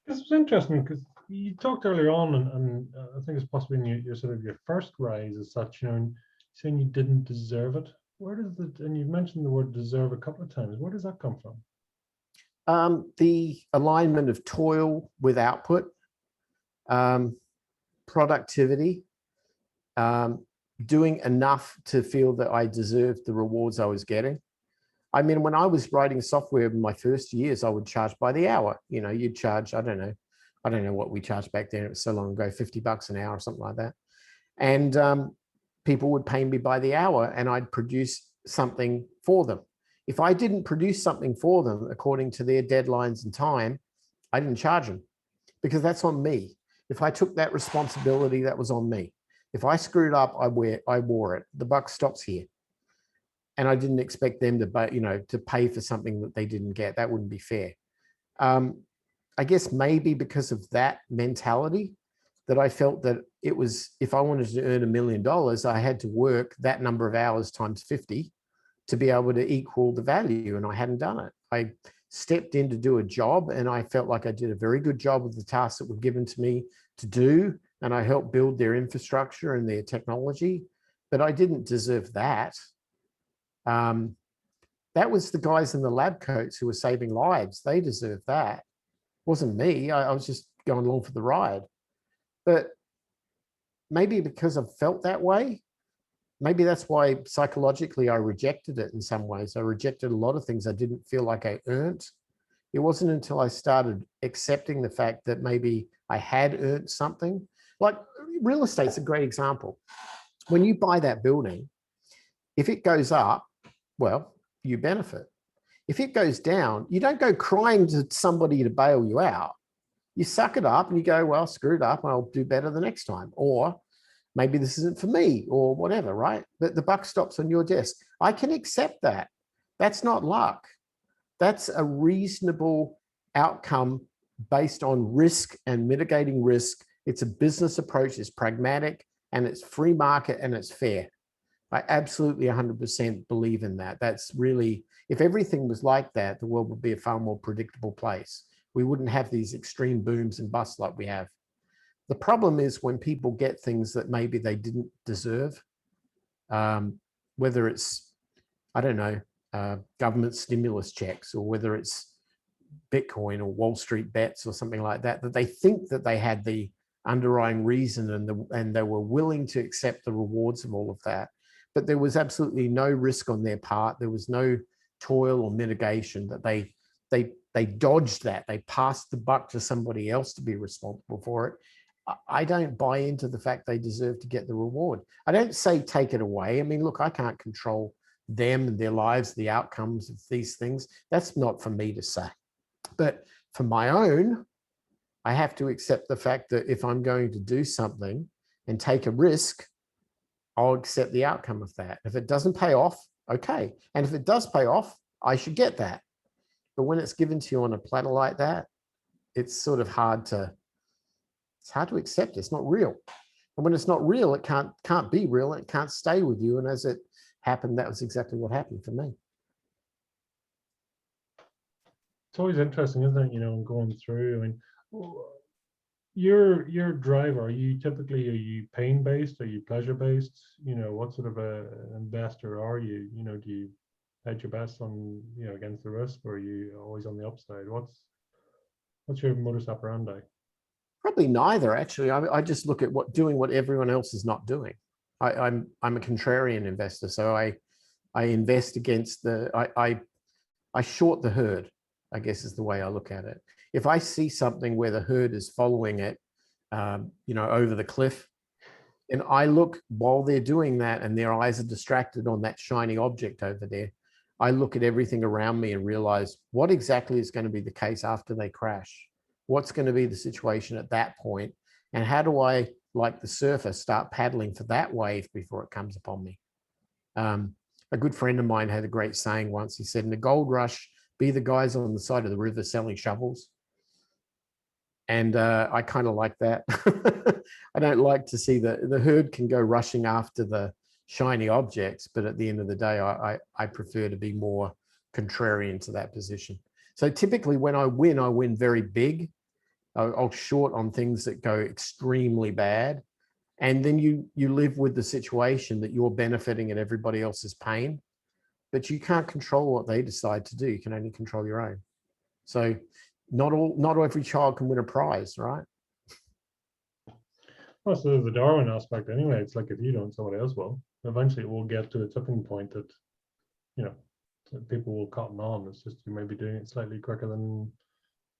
This was interesting because you talked earlier on, and I think it's possibly in your sort of your first rise as such, you know, and saying you didn't deserve it. Where does and you've mentioned the word deserve a couple of times. Where does that come from? The alignment of toil with output, productivity, doing enough to feel that I deserved the rewards I was getting. I mean, when I was writing software in my first years, I would charge by the hour. You know, you'd charge, I don't know what we charged back then. It was so long ago, $50 an hour or something like that. And people would pay me by the hour and I'd produce something for them. If I didn't produce something for them according to their deadlines and time, I didn't charge them, because that's on me. If I took that responsibility, that was on me. If I screwed up, I wore it. The buck stops here. And I didn't expect them to pay for something that they didn't get. That wouldn't be fair. I guess maybe because of that mentality, that I felt that it was, if I wanted to earn $1 million, I had to work that number of hours times 50 to be able to equal the value, and I hadn't done it. I stepped in to do a job, and I felt like I did a very good job of the tasks that were given to me to do, and I helped build their infrastructure and their technology, but I didn't deserve that. That was the guys in the lab coats who were saving lives. They deserved that. It wasn't me. I was just going along for the ride. But maybe because I've felt that way, maybe that's why psychologically I rejected it in some ways. I rejected a lot of things I didn't feel like I earned. It wasn't until I started accepting the fact that maybe I had earned something. Like real estate's a great example. When you buy that building, if it goes up, well, you benefit. If it goes down, you don't go crying to somebody to bail you out. You suck it up and you go, well, screw it up, and I'll do better the next time. Or maybe this isn't for me, or whatever, right? But the buck stops on your desk. I can accept that. That's not luck. That's a reasonable outcome based on risk and mitigating risk. It's a business approach. It's pragmatic, and it's free market, and it's fair. I absolutely 100% believe in that. That's really, if everything was like that, the world would be a far more predictable place. We wouldn't have these extreme booms and busts like we have. The problem is when people get things that maybe they didn't deserve, whether it's, I don't know, government stimulus checks, or whether it's Bitcoin or Wall Street bets or something like that, that they think that they had the underlying reason and they were willing to accept the rewards of all of that. But there was absolutely no risk on their part. There was no toil or mitigation, that they dodged that. They passed the buck to somebody else to be responsible for it. I don't buy into the fact they deserve to get the reward. I don't say take it away. I mean, look, I can't control them and their lives, the outcomes of these things. That's not for me to say. But for my own, I have to accept the fact that if I'm going to do something and take a risk, I'll accept the outcome of that. If it doesn't pay off, okay. And if it does pay off, I should get that. But when it's given to you on a platter like that, it's sort of hard to accept. It's not real. And when it's not real, it can't be real. It can't stay with you. And as it happened, that was exactly what happened for me. It's always interesting, isn't it? You know, going through. I mean, your driver, are you pain based? Are you pleasure based? You know, what sort of an investor are you? You know, do you hedge your bets on, you know, against the risk, or are you always on the upside? What's your modus operandi? Probably neither, actually. I just look at doing what everyone else is not doing. I'm a contrarian investor, so I invest against I short the herd, I guess is the way I look at it. If I see something where the herd is following it, you know, over the cliff, and I look while they're doing that and their eyes are distracted on that shiny object over there, I look at everything around me and realize what exactly is going to be the case after they crash. What's going to be the situation at that point? And how do I, like the surfer, start paddling for that wave before it comes upon me? A good friend of mine had a great saying once. He said, in the gold rush, be the guys on the side of the river selling shovels. And I kind of like that. I don't like to see the herd can go rushing after the shiny objects, but at the end of the day, I prefer to be more contrarian to that position. So typically when I win very big. I'll short on things that go extremely bad. And then you live with the situation that you're benefiting at everybody else's pain, but you can't control what they decide to do. You can only control your own. So not every child can win a prize, right? Well, so there's the Darwin aspect anyway. It's like if you don't, somebody else will. Eventually it will get to a tipping point that, you know, people will cotton on. It's just you may be doing it slightly quicker than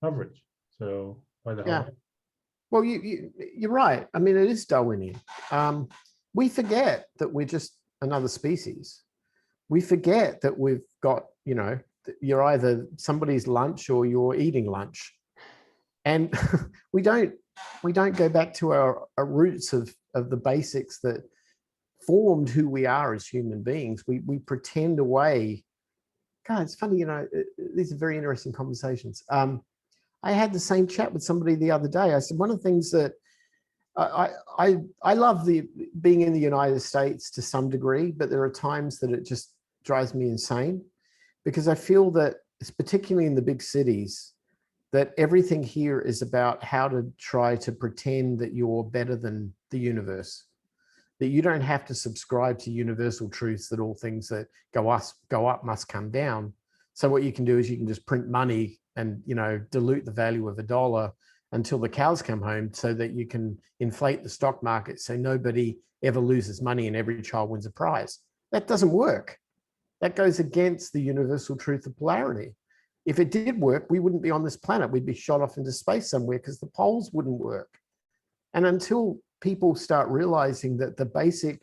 average. So why the Yeah. hell? Well, you're right. I mean, it is Darwinian. We forget that we're just another species. We forget that we've got, you know, you're either somebody's lunch or you're eating lunch. And we don't go back to our roots of the basics that formed who we are as human beings. We pretend away. God, it's funny, you know, these are very interesting conversations. I had the same chat with somebody the other day. I said, one of the things that I love being in the United States to some degree, but there are times that it just drives me insane because I feel that it's particularly in the big cities that everything here is about how to try to pretend that you're better than the universe, that you don't have to subscribe to universal truths, that all things that go up must come down. So what you can do is you can just print money and, you know, dilute the value of a dollar until the cows come home so that you can inflate the stock market so nobody ever loses money and every child wins a prize. That doesn't work. That goes against the universal truth of polarity. If it did work, we wouldn't be on this planet. We'd be shot off into space somewhere because the poles wouldn't work. And until people start realizing that the basic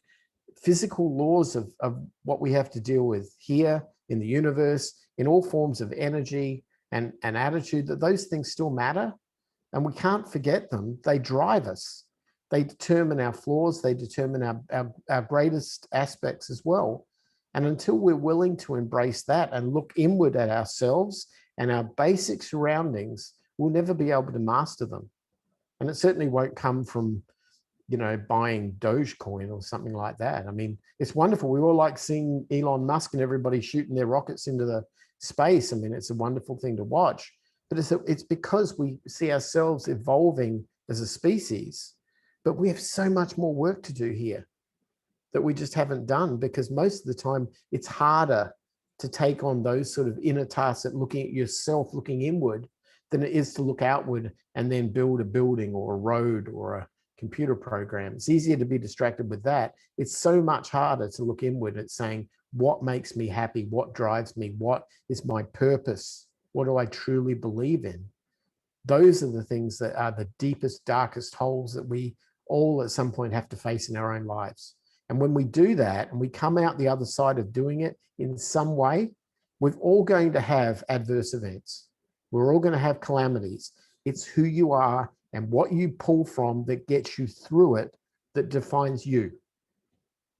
physical laws of what we have to deal with here in the universe, in all forms of energy and attitude, that those things still matter, and we can't forget them. They drive us. They determine our flaws. They determine our greatest aspects as well. And until we're willing to embrace that and look inward at ourselves and our basic surroundings, we'll never be able to master them. And it certainly won't come from, you know, buying Dogecoin or something like that. I mean, it's wonderful. We all like seeing Elon Musk and everybody shooting their rockets into the space. I mean, it's a wonderful thing to watch. But it's because we see ourselves evolving as a species, but we have so much more work to do here that we just haven't done, because most of the time it's harder to take on those sort of inner tasks at looking at yourself, looking inward, than it is to look outward and then build a building or a road or a computer program. It's easier to be distracted with that. It's so much harder to look inward at saying, what makes me happy? What drives me? What is my purpose? What do I truly believe in? Those are the things that are the deepest, darkest holes that we all at some point have to face in our own lives. And when we do that and we come out the other side of doing it in some way, we're all going to have adverse events. We're all going to have calamities. It's who you are and what you pull from that gets you through it that defines you.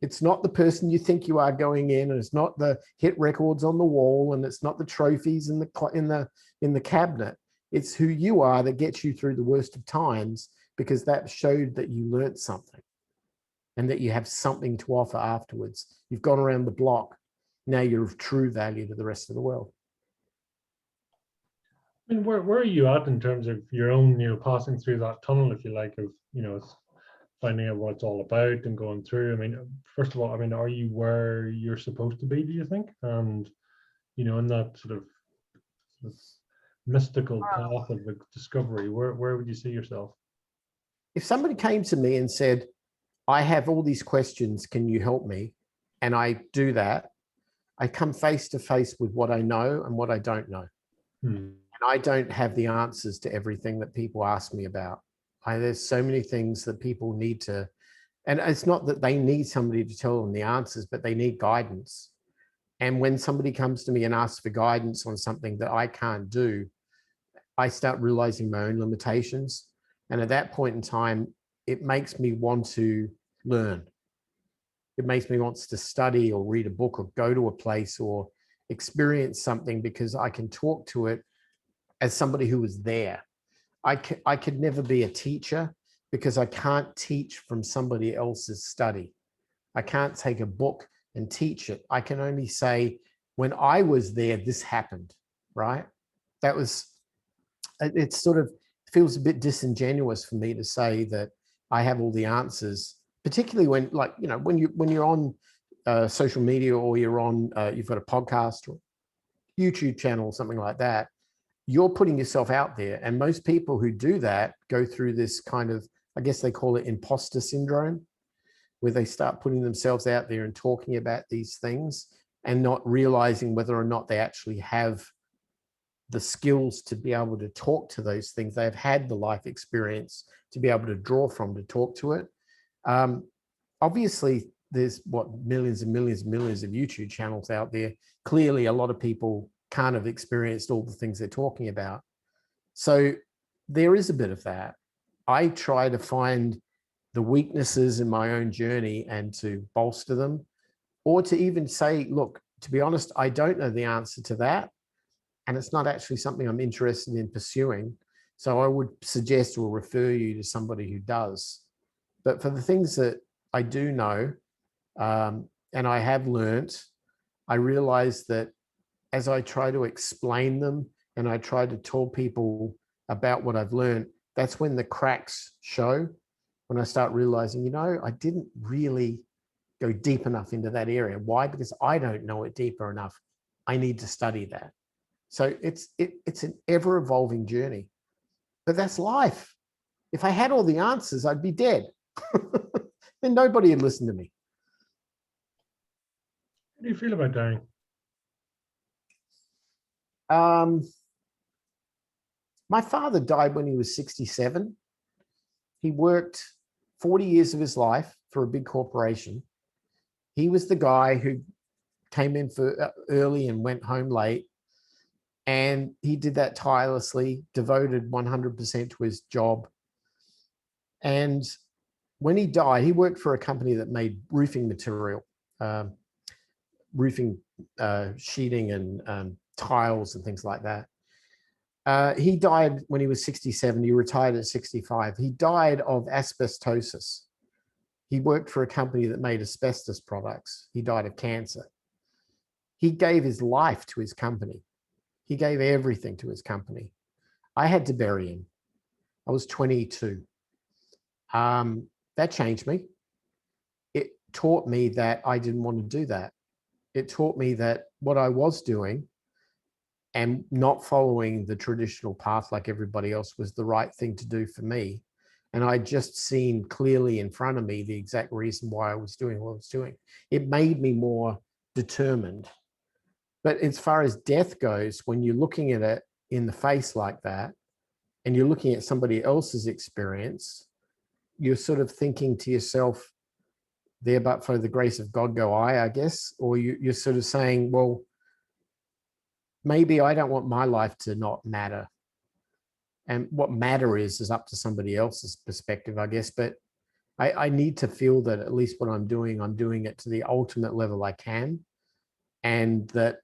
It's not the person you think you are going in, and it's not the hit records on the wall, and it's not the trophies in the cabinet. It's who you are that gets you through the worst of times, because that showed that you learned something and that you have something to offer afterwards. You've gone around the block. Now you're of true value to the rest of the world. I mean, where are you at in terms of your own, you know, passing through that tunnel, if you like, of, you know, finding out what it's all about and going through? I mean, first of all, I mean, are you where you're supposed to be, do you think? And, you know, in that sort of mystical path of the discovery, where would you see yourself? If somebody came to me and said, I have all these questions, can you help me? And I do that, I come face to face with what I know and what I don't know. And I don't have the answers to everything that people ask me about. There's so many things that people need to, and it's not that they need somebody to tell them the answers, but they need guidance. And when somebody comes to me and asks for guidance on something that I can't do, I start realizing my own limitations. And at that point in time, it makes me want to learn. It makes me want to study or read a book or go to a place or experience something, because I can talk to it as somebody who was there. I could never be a teacher, because I can't teach from somebody else's study. I can't take a book and teach it. I can only say, when I was there, this happened, right? It sort of feels a bit disingenuous for me to say that I have all the answers, particularly when, like, you know, when you're on social media, or you're on, you've got a podcast or YouTube channel or something like that, you're putting yourself out there. And most people who do that go through this kind of, I guess they call it imposter syndrome, where they start putting themselves out there and talking about these things. and not realizing whether or not they actually have the skills to be able to talk to those things. They've had the life experience to be able to draw from to talk to it. Obviously, there's millions and millions and millions of YouTube channels out there. Clearly, a lot of people can't have experienced all the things they're talking about. So there is a bit of that. I try to find the weaknesses in my own journey and to bolster them, or to even say, look, to be honest, I don't know the answer to that. And it's not actually something I'm interested in pursuing. So I would suggest or refer you to somebody who does. But for the things that I do know, and I have learnt, I realize that as I try to explain them and I try to tell people about what I've learned, that's when the cracks show. When I start realizing, you know, I didn't really go deep enough into that area. Why? Because I don't know it deeper enough. I need to study that. So it's an ever evolving journey, but that's life. If I had all the answers, I'd be dead. Then nobody would listen to me. How do you feel about dying? My father died when he was 67. He worked 40 years of his life for a big corporation. He was the guy who came in for early and went home late. And he did that tirelessly, devoted 100% to his job. And when he died, he worked for a company that made roofing material, roofing sheeting and tiles and things like that. He died when he was 67. He retired at 65. He died of asbestosis. He worked for a company that made asbestos products. He died of cancer. He gave his life to his company. He gave everything to his company. I had to bury him. I was 22. That changed me. It taught me that I didn't want to do that. It taught me that what I was doing and not following the traditional path like everybody else was the right thing to do for me. And I just seen clearly in front of me the exact reason why I was doing what I was doing. It made me more determined. But as far as death goes, when you're looking at it in the face like that, and you're looking at somebody else's experience, you're sort of thinking to yourself, there but for the grace of God go I guess, or you're sort of saying, well, maybe I don't want my life to not matter. And what matter is up to somebody else's perspective, I guess. But I need to feel that at least what I'm doing it to the ultimate level I can, and that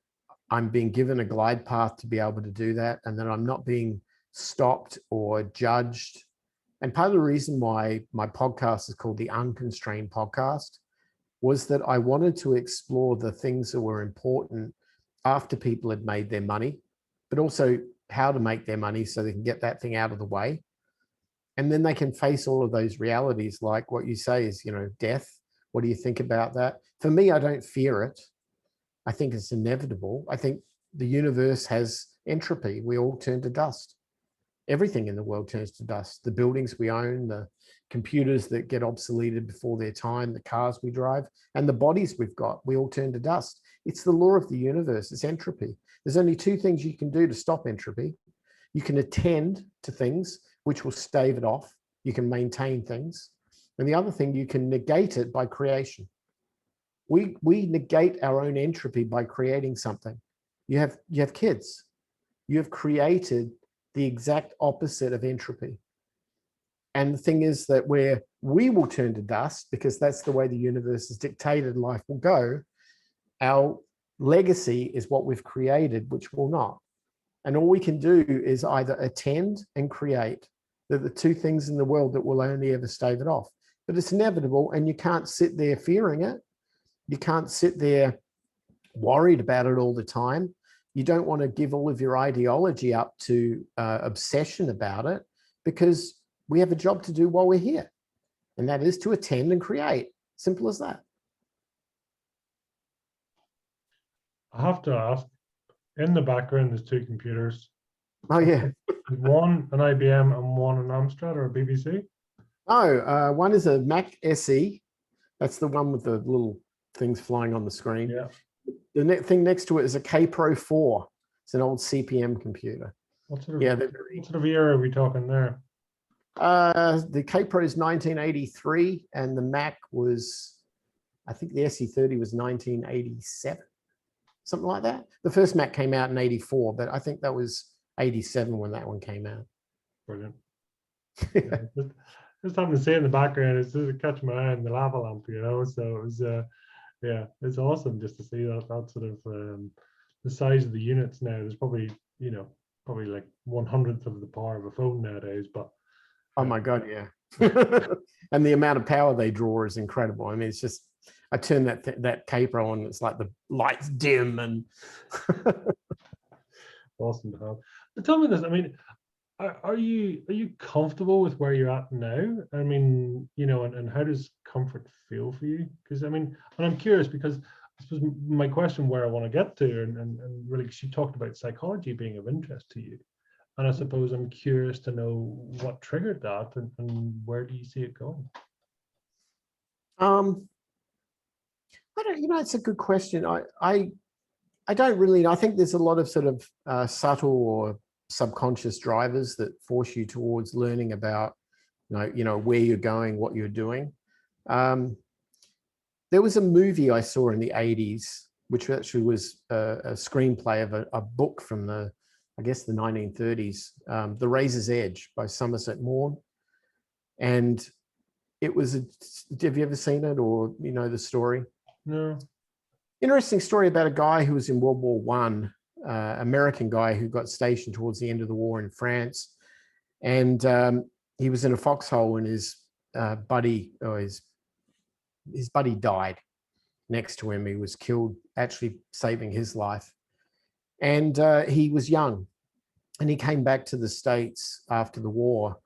I'm being given a glide path to be able to do that, and that I'm not being stopped or judged. And part of the reason why my podcast is called the Unconstrained Podcast was that I wanted to explore the things that were important after people had made their money, but also how to make their money so they can get that thing out of the way. And then they can face all of those realities, like what you say is, you know, death. What do you think about that? For me, I don't fear it. I think it's inevitable. I think the universe has entropy. We all turn to dust. Everything in the world turns to dust. The buildings we own, the computers that get obsoleted before their time, the cars we drive, and the bodies we've got, we all turn to dust. It's the law of the universe. It's entropy. There's only two things you can do to stop entropy. You can attend to things, which will stave it off. You can maintain things. And the other thing, you can negate it by creation. We negate our own entropy by creating something. You have kids. You have created the exact opposite of entropy. And the thing is that where we will turn to dust, because that's the way the universe is dictated, life will go, our legacy is what we've created, which will not. And all we can do is either attend and create. They're the two things in the world that will only ever stave it off. But it's inevitable, and you can't sit there fearing it. You can't sit there worried about it all the time. You don't want to give all of your ideology up to obsession about it, because we have a job to do while we're here, and that is to attend and create. Simple as that. I have to ask, in the background, there's two computers. Oh, yeah. One an IBM and one an Amstrad or a BBC. Oh, one is a Mac SE. That's the one with the little things flying on the screen. Yeah. the thing next to it is a K-Pro 4. It's an old CPM computer. What sort of, Yeah, what sort of year are we talking there? the K-Pro is 1983, and the Mac was, I think the SE30 was 1987, something like that. The first Mac came out in 84, but I think that was 87 when that one came out. Brilliant. Yeah, just having to say in the background, it's just catch my eye in the lava lamp, you know. So it was, yeah, it's awesome just to see that sort of the size of the units now. There's probably, you know, probably like 1/100th of the power of a phone nowadays, but Oh my God, yeah. And the amount of power they draw is incredible. I mean, it's just, I turn that K-Pro on, it's like the lights dim and awesome to have. But tell me this, I mean, are you comfortable with where you're at now? I mean, you know, and how does comfort feel for you? Because I mean, and I'm curious because I suppose my question where I want to get to, and really, she talked about psychology being of interest to you. And I suppose I'm curious to know what triggered that, and where do you see it going? I don't, you know, it's a good question. I don't really know. I think there's a lot of sort of subtle or subconscious drivers that force you towards learning about, you know, where you're going, what you're doing. There was a movie I saw in the 80s, which actually was a screenplay of a book from the, I guess, the 1930s, The Razor's Edge by Somerset Maugham. And it was, have you ever seen it, or you know the story? No. Interesting story about a guy who was in World War One, American guy who got stationed towards the end of the war in France. And he was in a foxhole, and his buddy, or his buddy died next to him. He was killed, actually saving his life. And he was young, and he came back to the States after the war.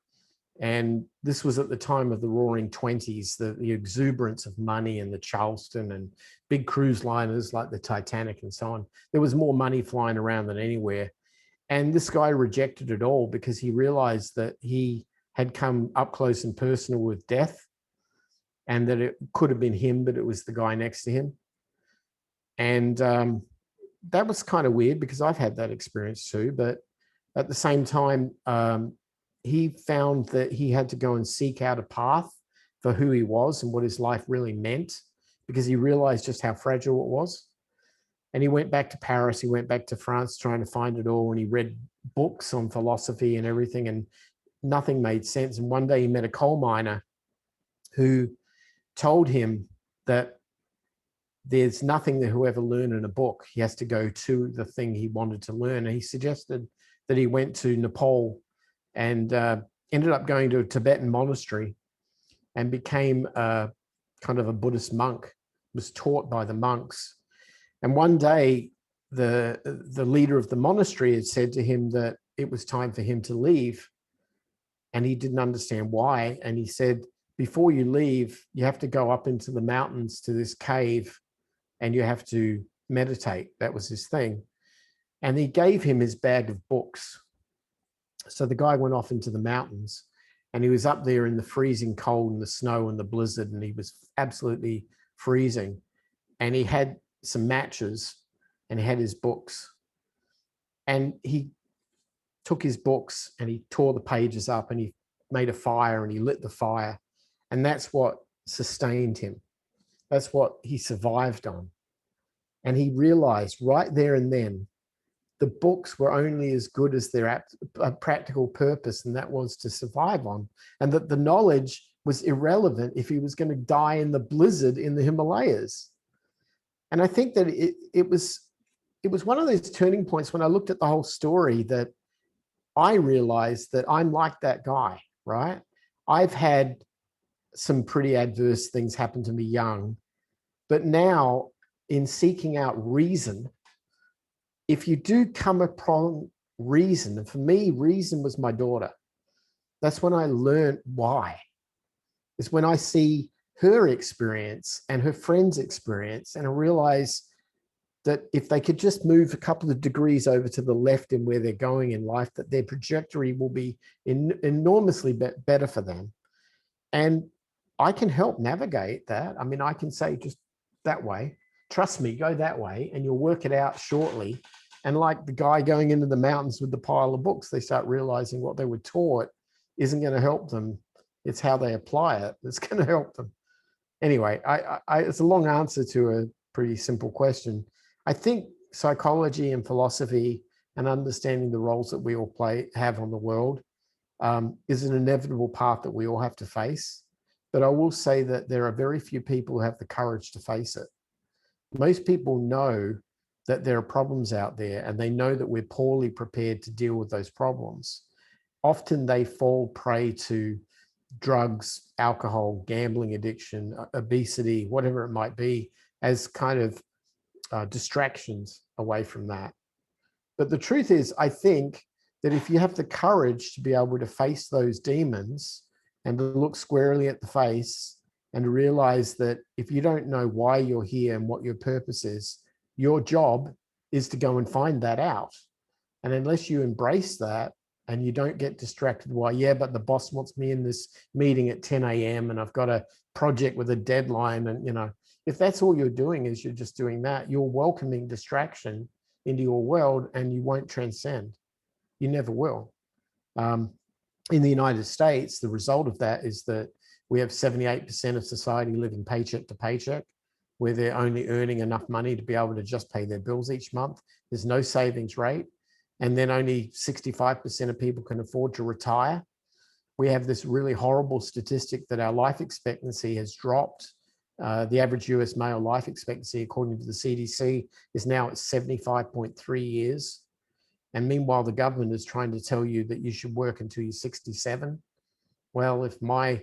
And this was at the time of the Roaring Twenties, the exuberance of money and the Charleston and big cruise liners like the Titanic and so on. There was more money flying around than anywhere. And this guy rejected it all because he realized that he had come up close and personal with death, and that it could have been him, but it was the guy next to him. And that was kind of weird because I've had that experience too. But at the same time, he found that he had to go and seek out a path for who he was and what his life really meant, because he realized just how fragile it was. And he went back to Paris, he went back to France trying to find it all, and he read books on philosophy and everything, and nothing made sense. And one day he met a coal miner who told him that there's nothing that he'll ever learn in a book. He has to go to the thing he wanted to learn. And he suggested that he went to Nepal and ended up going to a Tibetan monastery and became kind of a Buddhist monk, was taught by the monks. And one day, the leader of the monastery had said to him that it was time for him to leave. And he didn't understand why. And he said, before you leave, you have to go up into the mountains to this cave and you have to meditate. That was his thing. And he gave him his bag of books. So the guy went off into the mountains, and he was up there in the freezing cold and the snow and the blizzard, and he was absolutely freezing. And he had some matches and he had his books. And he took his books and he tore the pages up and he made a fire and he lit the fire. And that's what sustained him. That's what he survived on. And he realized right there and then, the books were only as good as their practical purpose, and that was to survive on, and that the knowledge was irrelevant if he was going to die in the blizzard in the Himalayas. And I think that it was one of those turning points when I looked at the whole story, that I realized that I'm like that guy, right? I've had some pretty adverse things happen to me young, but now in seeking out reason, if you do come upon reason, and for me, reason was my daughter. That's when I learned why. It's when I see her experience and her friend's experience, and I realize that if they could just move a couple of degrees over to the left in where they're going in life, that their trajectory will be enormously better for them. And I can help navigate that. I mean, I can say just that way. trust me, go that way and you'll work it out shortly. And like the guy going into the mountains with the pile of books, they start realizing what they were taught isn't going to help them. It's how they apply it that's going to help them. Anyway, it's a long answer to a pretty simple question. I think psychology and philosophy and understanding the roles that we all have on the world is an inevitable path that we all have to face. But I will say that there are very few people who have the courage to face it. Most people know that there are problems out there and they know that we're poorly prepared to deal with those problems. Often they fall prey to drugs, alcohol, gambling addiction, obesity, whatever it might be, as kind of distractions away from that. But the truth is, I think that if you have the courage to be able to face those demons and to look squarely at the face and realize that if you don't know why you're here and what your purpose is, your job is to go and find that out. And unless you embrace that and you don't get distracted, why, yeah, but the boss wants me in this meeting at 10 a.m. and I've got a project with a deadline. And, you know, if that's all you're doing is you're just doing that, you're welcoming distraction into your world and you won't transcend. You never will. In the United States, the result of that is that we have 78% of society living paycheck to paycheck, where they're only earning enough money to be able to just pay their bills each month. There's no savings rate. And then only 65% of people can afford to retire. We have this really horrible statistic that our life expectancy has dropped. The average US male life expectancy, according to the CDC, is now at 75.3 years. And meanwhile, the government is trying to tell you that you should work until you're 67. Well, if my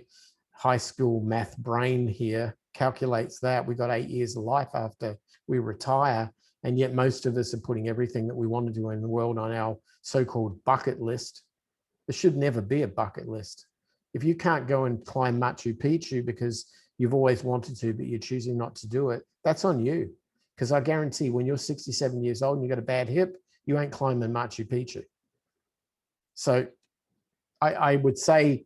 high school math brain here calculates that, we got 8 years of life after we retire. And yet most of us are putting everything that we want to do in the world on our so-called bucket list. There should never be a bucket list. If you can't go and climb Machu Picchu because you've always wanted to, but you're choosing not to do it, that's on you. Because I guarantee when you're 67 years old and you've got a bad hip, you ain't climbing Machu Picchu. So I would say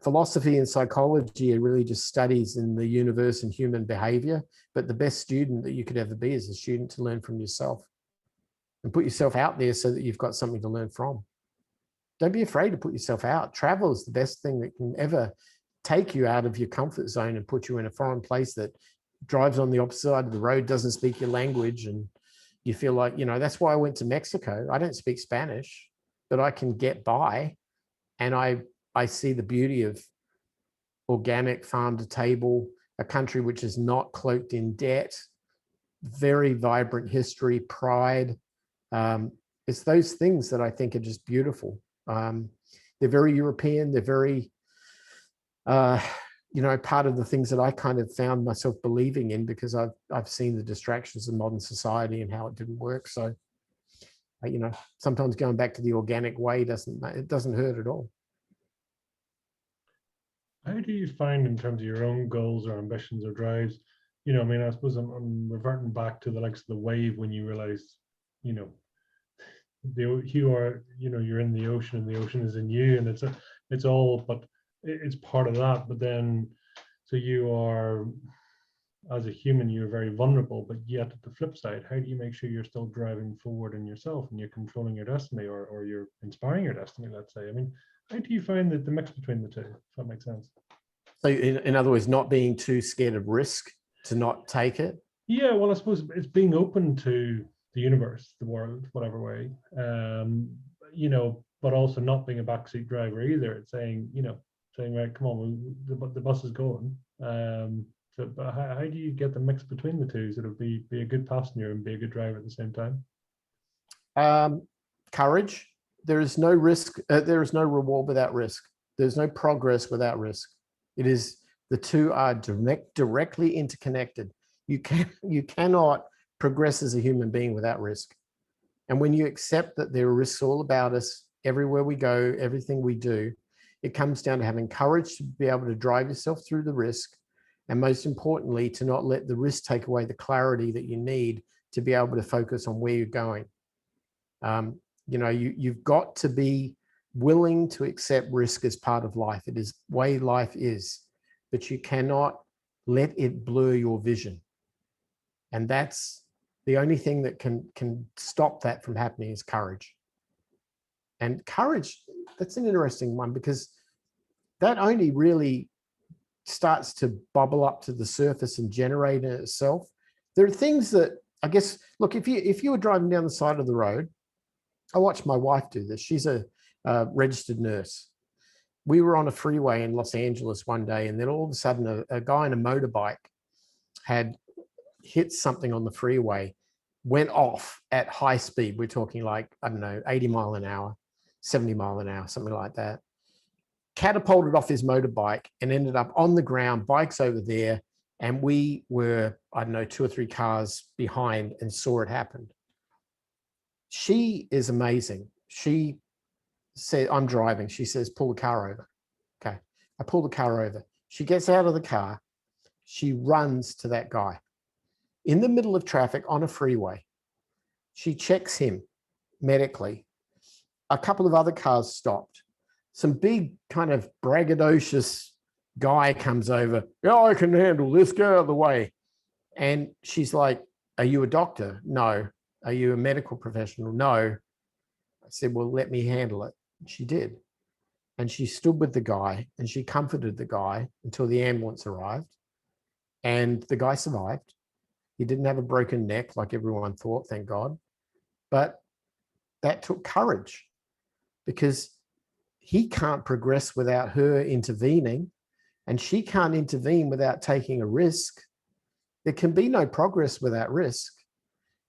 philosophy and psychology are really just studies in the universe and human behavior. But the best student that you could ever be is a student to learn from yourself and put yourself out there so that you've got something to learn from. Don't be afraid to put yourself out. Travel is the best thing that can ever take you out of your comfort zone and put you in a foreign place that drives on the opposite side of the road, doesn't speak your language. And you feel like, you know, that's why I went to Mexico. I don't speak Spanish, but I can get by. And I see the beauty of organic farm to table, a country which is not cloaked in debt, very vibrant history, pride. It's those things that I think are just beautiful. They're very European. They're very, you know, part of the things that I kind of found myself believing in because I've seen the distractions of modern society and how it didn't work. So, you know, sometimes going back to the organic way doesn't hurt at all. How do you find in terms of your own goals or ambitions or drives? You know, I mean, I suppose I'm reverting back to the likes of the wave when you realize, you know, you're in the ocean and the ocean is in you, and it's all, but it's part of that. But then, so you are, as a human, you're very vulnerable, but yet at the flip side, how do you make sure you're still driving forward in yourself and you're controlling your destiny or you're inspiring your destiny, let's say? I mean, how do you find the mix between the two, if that makes sense? So in other words, not being too scared of risk to not take it? Yeah, well, I suppose it's being open to the universe, the world, whatever way, you know, but also not being a backseat driver either. It's saying, you know, right, come on, the bus is going. So, but how do you get the mix between the two? Sort of be a good passenger and be a good driver at the same time? Courage. There is no risk. There is no reward without risk. There's no progress without risk. It is, the two are directly interconnected. You cannot progress as a human being without risk. And when you accept that there are risks all about us, everywhere we go, everything we do, it comes down to having courage to be able to drive yourself through the risk. And most importantly, to not let the risk take away the clarity that you need to be able to focus on where you're going. You know, you've got to be willing to accept risk as part of life. It is the way life is, but you cannot let it blur your vision. And that's the only thing that can stop that from happening is courage. And courage, that's an interesting one, because that only really starts to bubble up to the surface and generate in itself. There are things that, I guess, look, if you were driving down the side of the road, I watched my wife do this. She's a registered nurse. We were on a freeway in Los Angeles one day, and then all of a sudden a guy on a motorbike had hit something on the freeway, went off at high speed. We're talking like, I don't know, 80 mile an hour, 70 mile an hour, something like that. Catapulted off his motorbike and ended up on the ground, bikes over there. And we were, I don't know, 2 or 3 cars behind and saw it happen. She is amazing. She said, I'm driving. She says, pull the car over. Okay. I pull the car over. She gets out of the car. She runs to that guy in the middle of traffic on a freeway. She checks him medically. A couple of other cars stopped. Some big kind of braggadocious guy comes over. Yeah, I can handle this. Go out of the way. And she's like, are you a doctor? No. Are you a medical professional? No. I said, well, let me handle it. She did. And she stood with the guy and she comforted the guy until the ambulance arrived. And the guy survived. He didn't have a broken neck like everyone thought, thank God. But that took courage, because he can't progress without her intervening, and she can't intervene without taking a risk. There can be no progress without risk.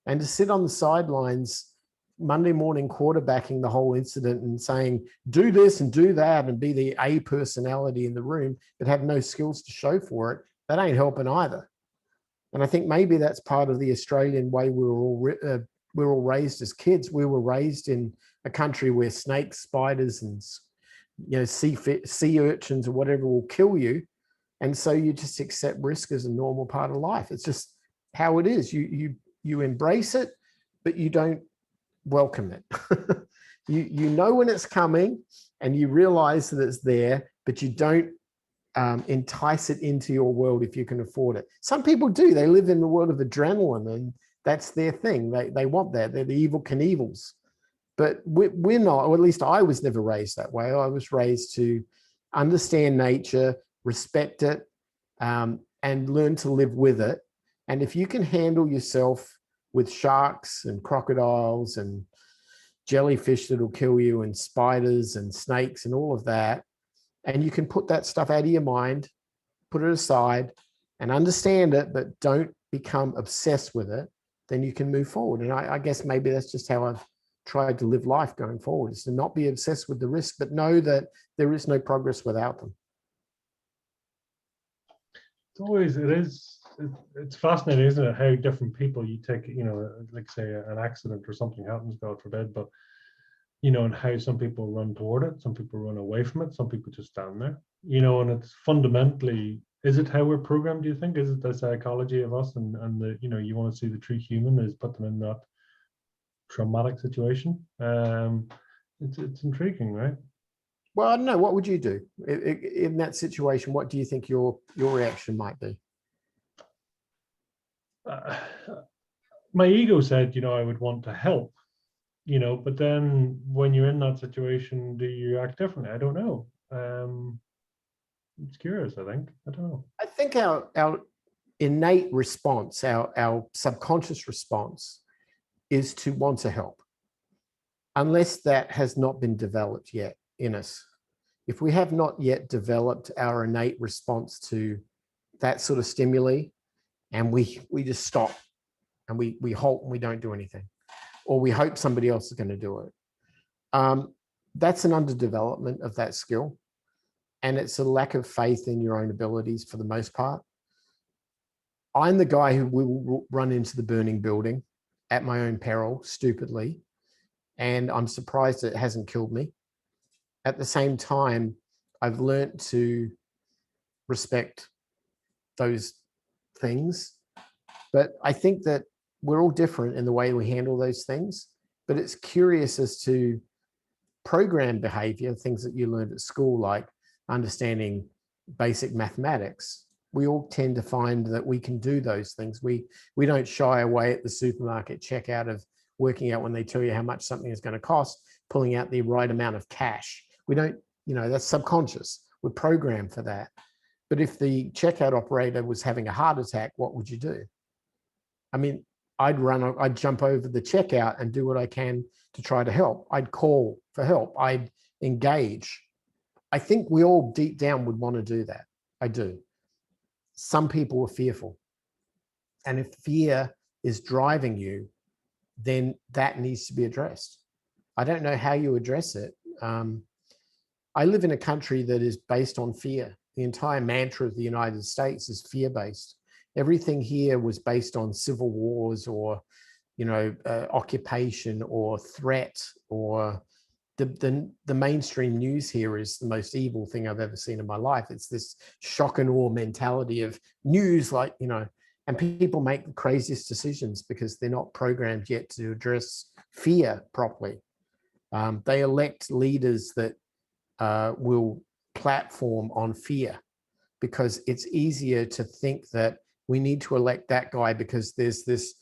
And to sit on the sidelines Monday morning quarterbacking the whole incident and saying, do this and do that, and be the A personality in the room, but have no skills to show for it, that ain't helping either. And I think maybe that's part of the Australian way we were all raised as kids. We were raised in a country where snakes, spiders, and sea urchins or whatever will kill you. And so you just accept risk as a normal part of life. It's just how it is. You embrace it, but you don't welcome it. you know when it's coming and you realize that it's there, but you don't entice it into your world if you can afford it. Some people do. They live in the world of adrenaline, and that's their thing. They want that. They're the evil Knievel's. But we're not, or at least I was never raised that way. I was raised to understand nature, respect it, and learn to live with it. And if you can handle yourself with sharks and crocodiles and jellyfish that'll kill you and spiders and snakes and all of that, and you can put that stuff out of your mind, put it aside and understand it, but don't become obsessed with it, then you can move forward. And I guess maybe that's just how I've tried to live life going forward, is to not be obsessed with the risk, but know that there is no progress without them. It's fascinating, isn't it, how different people you take, like say an accident or something happens, God forbid, but and how some people run toward it, some people run away from it, some people just stand there, and it's fundamentally, is it how we're programmed, do you think? Is it the psychology of us, and the, you want to see the true human is put them in that traumatic situation? It's intriguing, right? Well, I don't know. What would you do in that situation? What do you think your reaction might be? My ego said, I would want to help, but then when you're in that situation, do you act differently? I don't know. It's curious, I think. I don't know. I think our innate response, our subconscious response, is to want to help, unless that has not been developed yet in us. If we have not yet developed our innate response to that sort of stimuli, and we just stop and we halt and we don't do anything, or we hope somebody else is going to do it, that's an underdevelopment of that skill. And it's a lack of faith in your own abilities for the most part. I'm the guy who will run into the burning building at my own peril, stupidly. And I'm surprised it hasn't killed me. At the same time, I've learned to respect those things. But I think that we're all different in the way we handle those things. But it's curious as to program behavior, things that you learned at school, like understanding basic mathematics. We all tend to find that we can do those things. We don't shy away at the supermarket checkout of working out when they tell you how much something is going to cost, pulling out the right amount of cash. We don't, that's subconscious. We're programmed for that. But if the checkout operator was having a heart attack, what would you do? I mean, I'd jump over the checkout and do what I can to try to help. I'd call for help. I'd engage. I think we all deep down would want to do that. I do. Some people are fearful. And if fear is driving you, then that needs to be addressed. I don't know how you address it. I live in a country that is based on fear. The entire mantra of the United States is fear-based. Everything here was based on civil wars or, occupation or threat, or the mainstream news here is the most evil thing I've ever seen in my life. It's this shock and awe mentality of news, and people make the craziest decisions because they're not programmed yet to address fear properly. They elect leaders that will platform on fear because it's easier to think that we need to elect that guy because there's this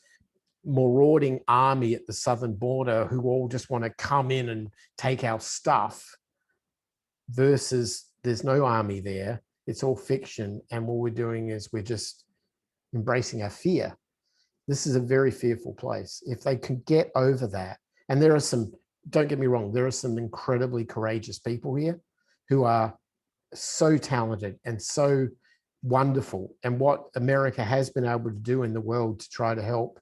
marauding army at the southern border who all just want to come in and take our stuff, versus there's no army there. It's all fiction. And what we're doing is we're just embracing our fear. This is a very fearful place. If they can get over that, and there are some, don't get me wrong, there are some incredibly courageous people here who are so talented and so wonderful. And what America has been able to do in the world to try to help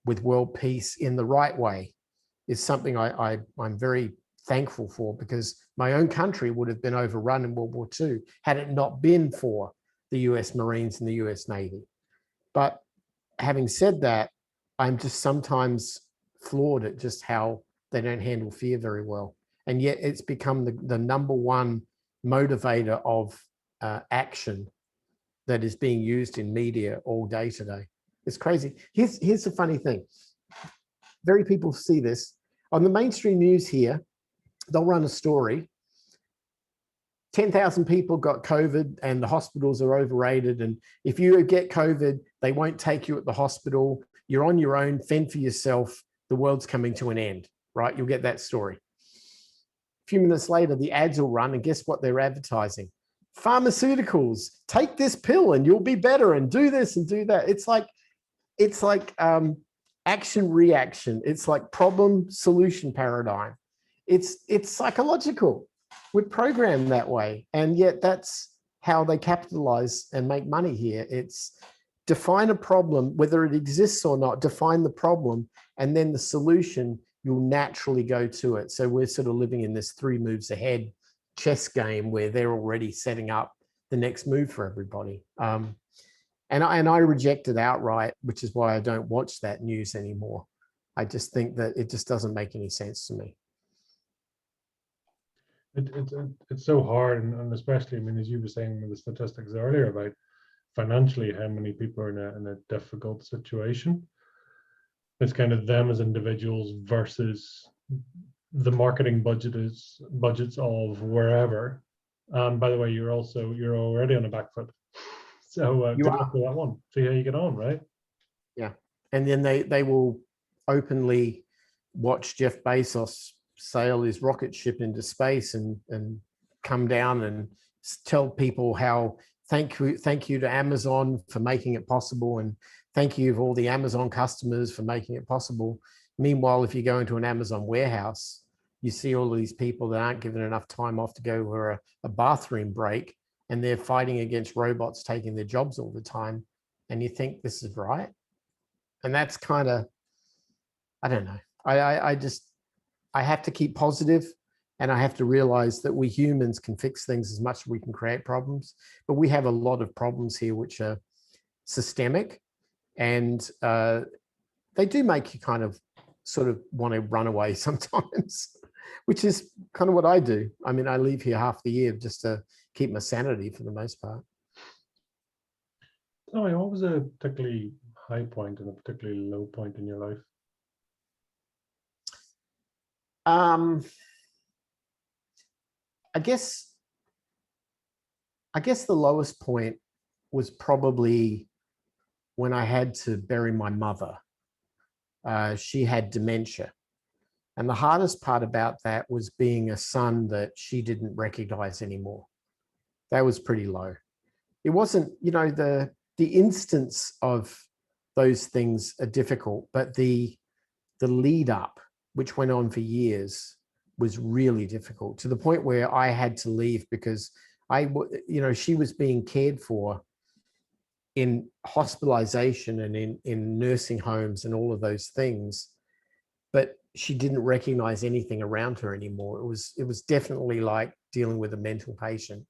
with world peace in the right way is something I'm very thankful for, because my own country would have been overrun in World War II had it not been for the US Marines and the US Navy. But having said that, I'm just sometimes floored at just how they don't handle fear very well. And yet it's become the number one motivator of action that is being used in media all day today. It's crazy. Here's the funny thing. Very people see this. On the mainstream news here, they'll run a story. 10,000 people got COVID and the hospitals are overrated. And if you get COVID, they won't take you at the hospital. You're on your own, fend for yourself. The world's coming to an end, right? You'll get that story. A few minutes later, the ads will run, and guess what they're advertising? Pharmaceuticals. Take this pill and you'll be better, and do this and do that. It's like action reaction. It's like problem solution paradigm. It's psychological. We're programmed that way, and yet that's how they capitalize and make money here. It's define a problem, whether it exists or not. Define the problem, and then the solution, you'll naturally go to it. So we're sort of living in this 3 moves ahead chess game where they're already setting up the next move for everybody. And I reject it outright, which is why I don't watch that news anymore. I just think that it just doesn't make any sense to me. It's so hard, and especially, I mean, as you were saying with the statistics earlier about financially how many people are in a difficult situation. It's kind of them as individuals versus the marketing budgets of wherever. By the way, you're already on a back foot. So good luck with that one. See how you get on, right? Yeah. And then they will openly watch Jeff Bezos sail his rocket ship into space and come down and tell people how thank you to Amazon for making it possible, and thank you to all the Amazon customers for making it possible. Meanwhile, if you go into an Amazon warehouse, you see all of these people that aren't given enough time off to go for a bathroom break, and they're fighting against robots taking their jobs all the time. And you think this is right? And that's kind of, I don't know. I have to keep positive, and I have to realize that we humans can fix things as much as we can create problems. But we have a lot of problems here which are systemic, and they do make you kind of sort of want to run away sometimes, which is kind of what I do. I mean, I leave here half the year just to keep my sanity for the most part. Oh, what was a particularly high point and a particularly low point in your life? I guess the lowest point was probably when I had to bury my mother. She had dementia. And the hardest part about that was being a son that she didn't recognize anymore. That was pretty low. It wasn't, the instance of those things are difficult, but the lead up, which went on for years, was really difficult, to the point where I had to leave because she was being cared for in hospitalization and in nursing homes and all of those things, but she didn't recognize anything around her anymore. It was definitely like dealing with a mental patient,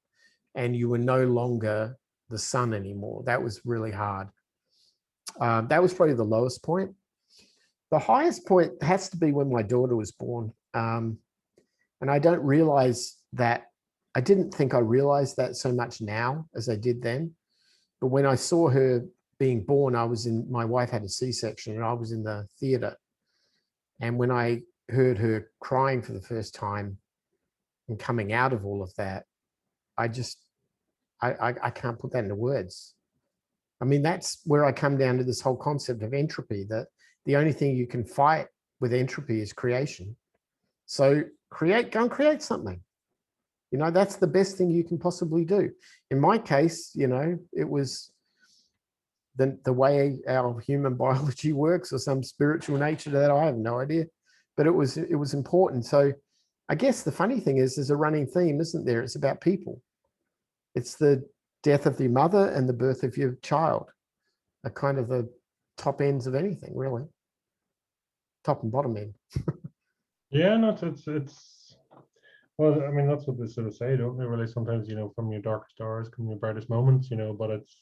and you were no longer the son anymore. That was really hard. That was probably the lowest point. The highest point has to be when my daughter was born. And I don't realize that. I didn't think I realized that so much now as I did then. But when I saw her being born, my wife had a C-section and I was in the theater. And when I heard her crying for the first time and coming out of all of that, I can't put that into words. I mean, that's where I come down to this whole concept of entropy, that the only thing you can fight with entropy is creation. So go and create something. That's the best thing you can possibly do. In my case, it was the way our human biology works, or some spiritual nature that I have no idea, but it was important. So I guess the funny thing is, there's a running theme, isn't there? It's about people. It's the death of your mother and the birth of your child are kind of the top ends of anything, really. Top and bottom end. Yeah, no, it's well, I mean, that's what they sort of say, don't they? Really, sometimes, from your darkest hours come your brightest moments, but it's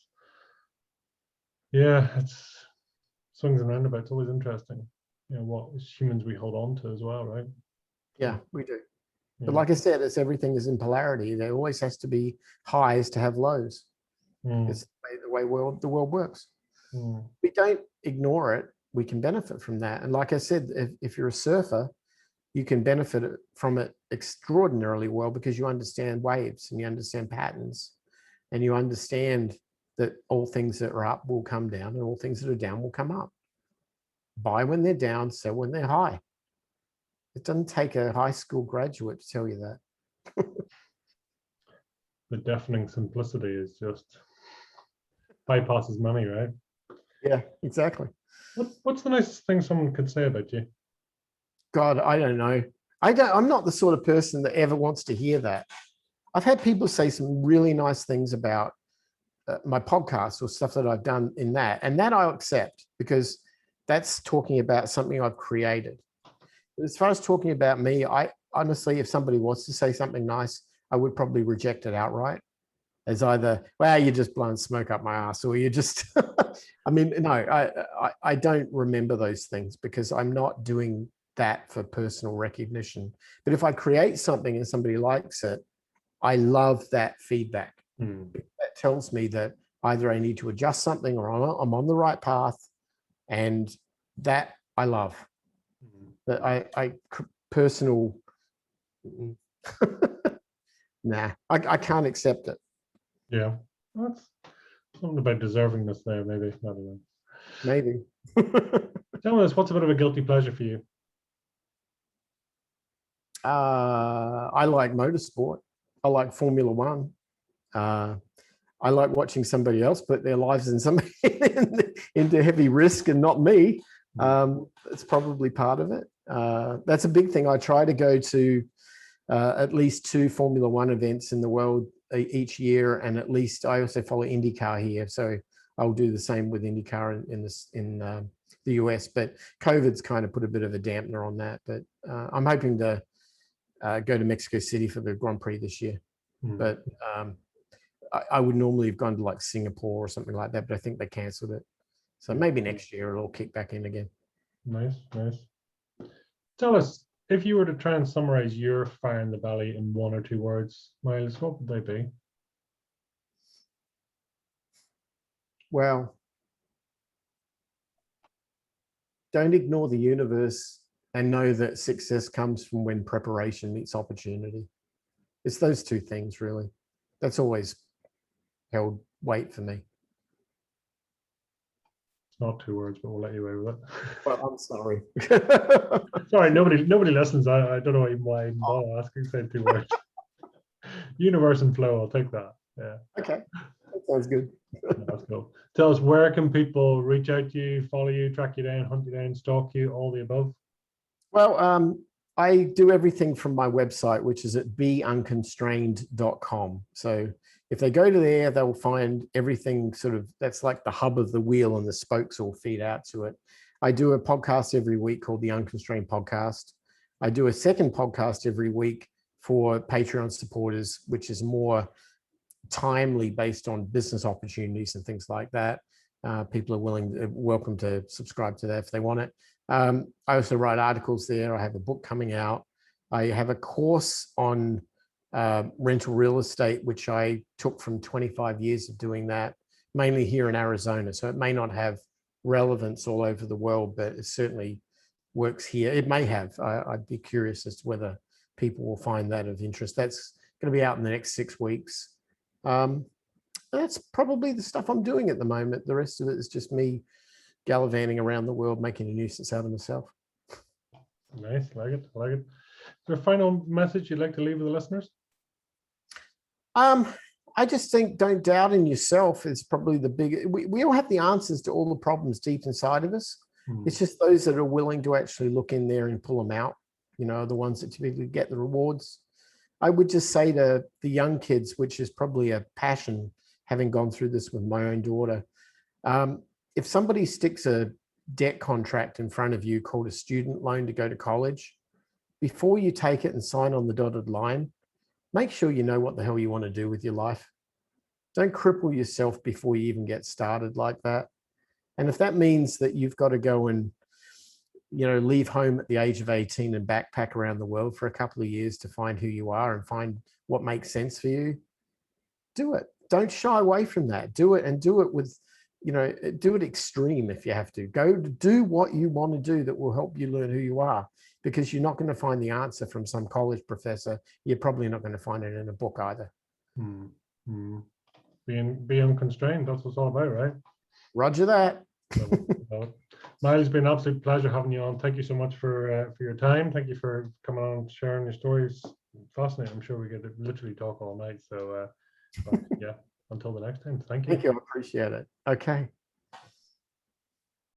swings and roundabouts. Always interesting, what as humans we hold on to as well, right? Yeah, we do. Yeah. But like I said, everything is in polarity. There always has to be highs to have lows. It's the way the world works. We don't ignore it. We can benefit from that. And like I said, if you're a surfer, you can benefit from it extraordinarily well, because you understand waves and you understand patterns, and you understand that all things that are up will come down and all things that are down will come up. Buy when they're down, sell when they're high. It doesn't take a high school graduate to tell you that. The deafening simplicity is just bypasses money, right? Yeah, exactly. What's the nicest thing someone could say about you? God, I don't know. I'm not the sort of person that ever wants to hear that. I've had people say some really nice things about my podcast or stuff that I've done in that, and that I'll accept, because that's talking about something I've created. But as far as talking about me, I honestly, if somebody wants to say something nice, I would probably reject it outright as either, well, you're just blowing smoke up my ass, or you're just, I mean, no, I don't remember those things, because I'm not doing that for personal recognition. But if I create something and somebody likes it, I love that feedback. That tells me that either I need to adjust something or I'm on the right path, and that I love. But personal, nah, I can't accept it. Yeah, that's something about deservingness there, maybe. I don't know. Maybe. Tell us, what's a bit of a guilty pleasure for you? I like motorsport. I like Formula One. I like watching somebody else put their lives into heavy risk, and not me. It's probably part of it. That's a big thing. I try to go to at least 2 Formula One events in the world each year, and at least I also follow IndyCar here, so I'll do the same with IndyCar in the US. But COVID's kind of put a bit of a dampener on that. But I'm hoping to go to Mexico City for the Grand Prix this year. But I would normally have gone to like Singapore or something like that, but I think they cancelled it. So maybe next year it'll kick back in again. Nice. Tell us, if you were to try and summarize your fire in the belly in 1 or 2 words, Myles, what would they be? Well, don't ignore the universe, and know that success comes from when preparation meets opportunity. It's those 2 things, really. That's always held weight for me. It's not 2 words, but we'll let you away with it. Well, I'm sorry. Sorry, nobody listens. I don't know why I even bother asking. Say 2 words. Universe and flow. I'll take that. Yeah. Okay, that sounds good. That's cool. Tell us, where can people reach out to you, follow you, track you down, hunt you down, stalk you, all the above? Well, I do everything from my website, which is at beunconstrained.com. So if they go to there, they'll find everything sort of, that's like the hub of the wheel and the spokes all feed out to it. I do a podcast every week called the Unconstrained Podcast. I do a second podcast every week for Patreon supporters, which is more timely based on business opportunities and things like that. People are welcome to subscribe to that if they want it. I also write articles there. I have a book coming out. I have a course on rental real estate, which I took from 25 years of doing that, mainly here in Arizona. So it may not have relevance all over the world, but it certainly works here. It may have. I'd be curious as to whether people will find that of interest. That's going to be out in the next 6 weeks. That's probably the stuff I'm doing at the moment. The rest of it is just me gallivanting around the world, making a nuisance out of myself. Nice, like it, like it. Is there a final message you'd like to leave with the listeners? I just think don't doubt in yourself is probably the big. We all have the answers to all the problems deep inside of us. It's just those that are willing to actually look in there and pull them out, the ones that typically get the rewards. I would just say to the young kids, which is probably a passion, having gone through this with my own daughter, if somebody sticks a debt contract in front of you called a student loan to go to college, before you take it and sign on the dotted line, make sure you know what the hell you want to do with your life. Don't cripple yourself before you even get started like that. And if that means that you've got to go and, leave home at the age of 18 and backpack around the world for a couple of years to find who you are and find what makes sense for you, do it. Don't shy away from that. Do it, and do it with, do it extreme if you have to. Go do what you want to do that will help you learn who you are, because you're not going to find the answer from some college professor. You're probably not going to find it in a book either. Be unconstrained. That's what it's all about, right? Roger that. Myles, it's been an absolute pleasure having you on. Thank you so much for your time. Thank you for coming on and sharing your stories. Fascinating. I'm sure we get to literally talk all night. So, yeah, until the next time. Thank you. Thank you. I appreciate it. Okay.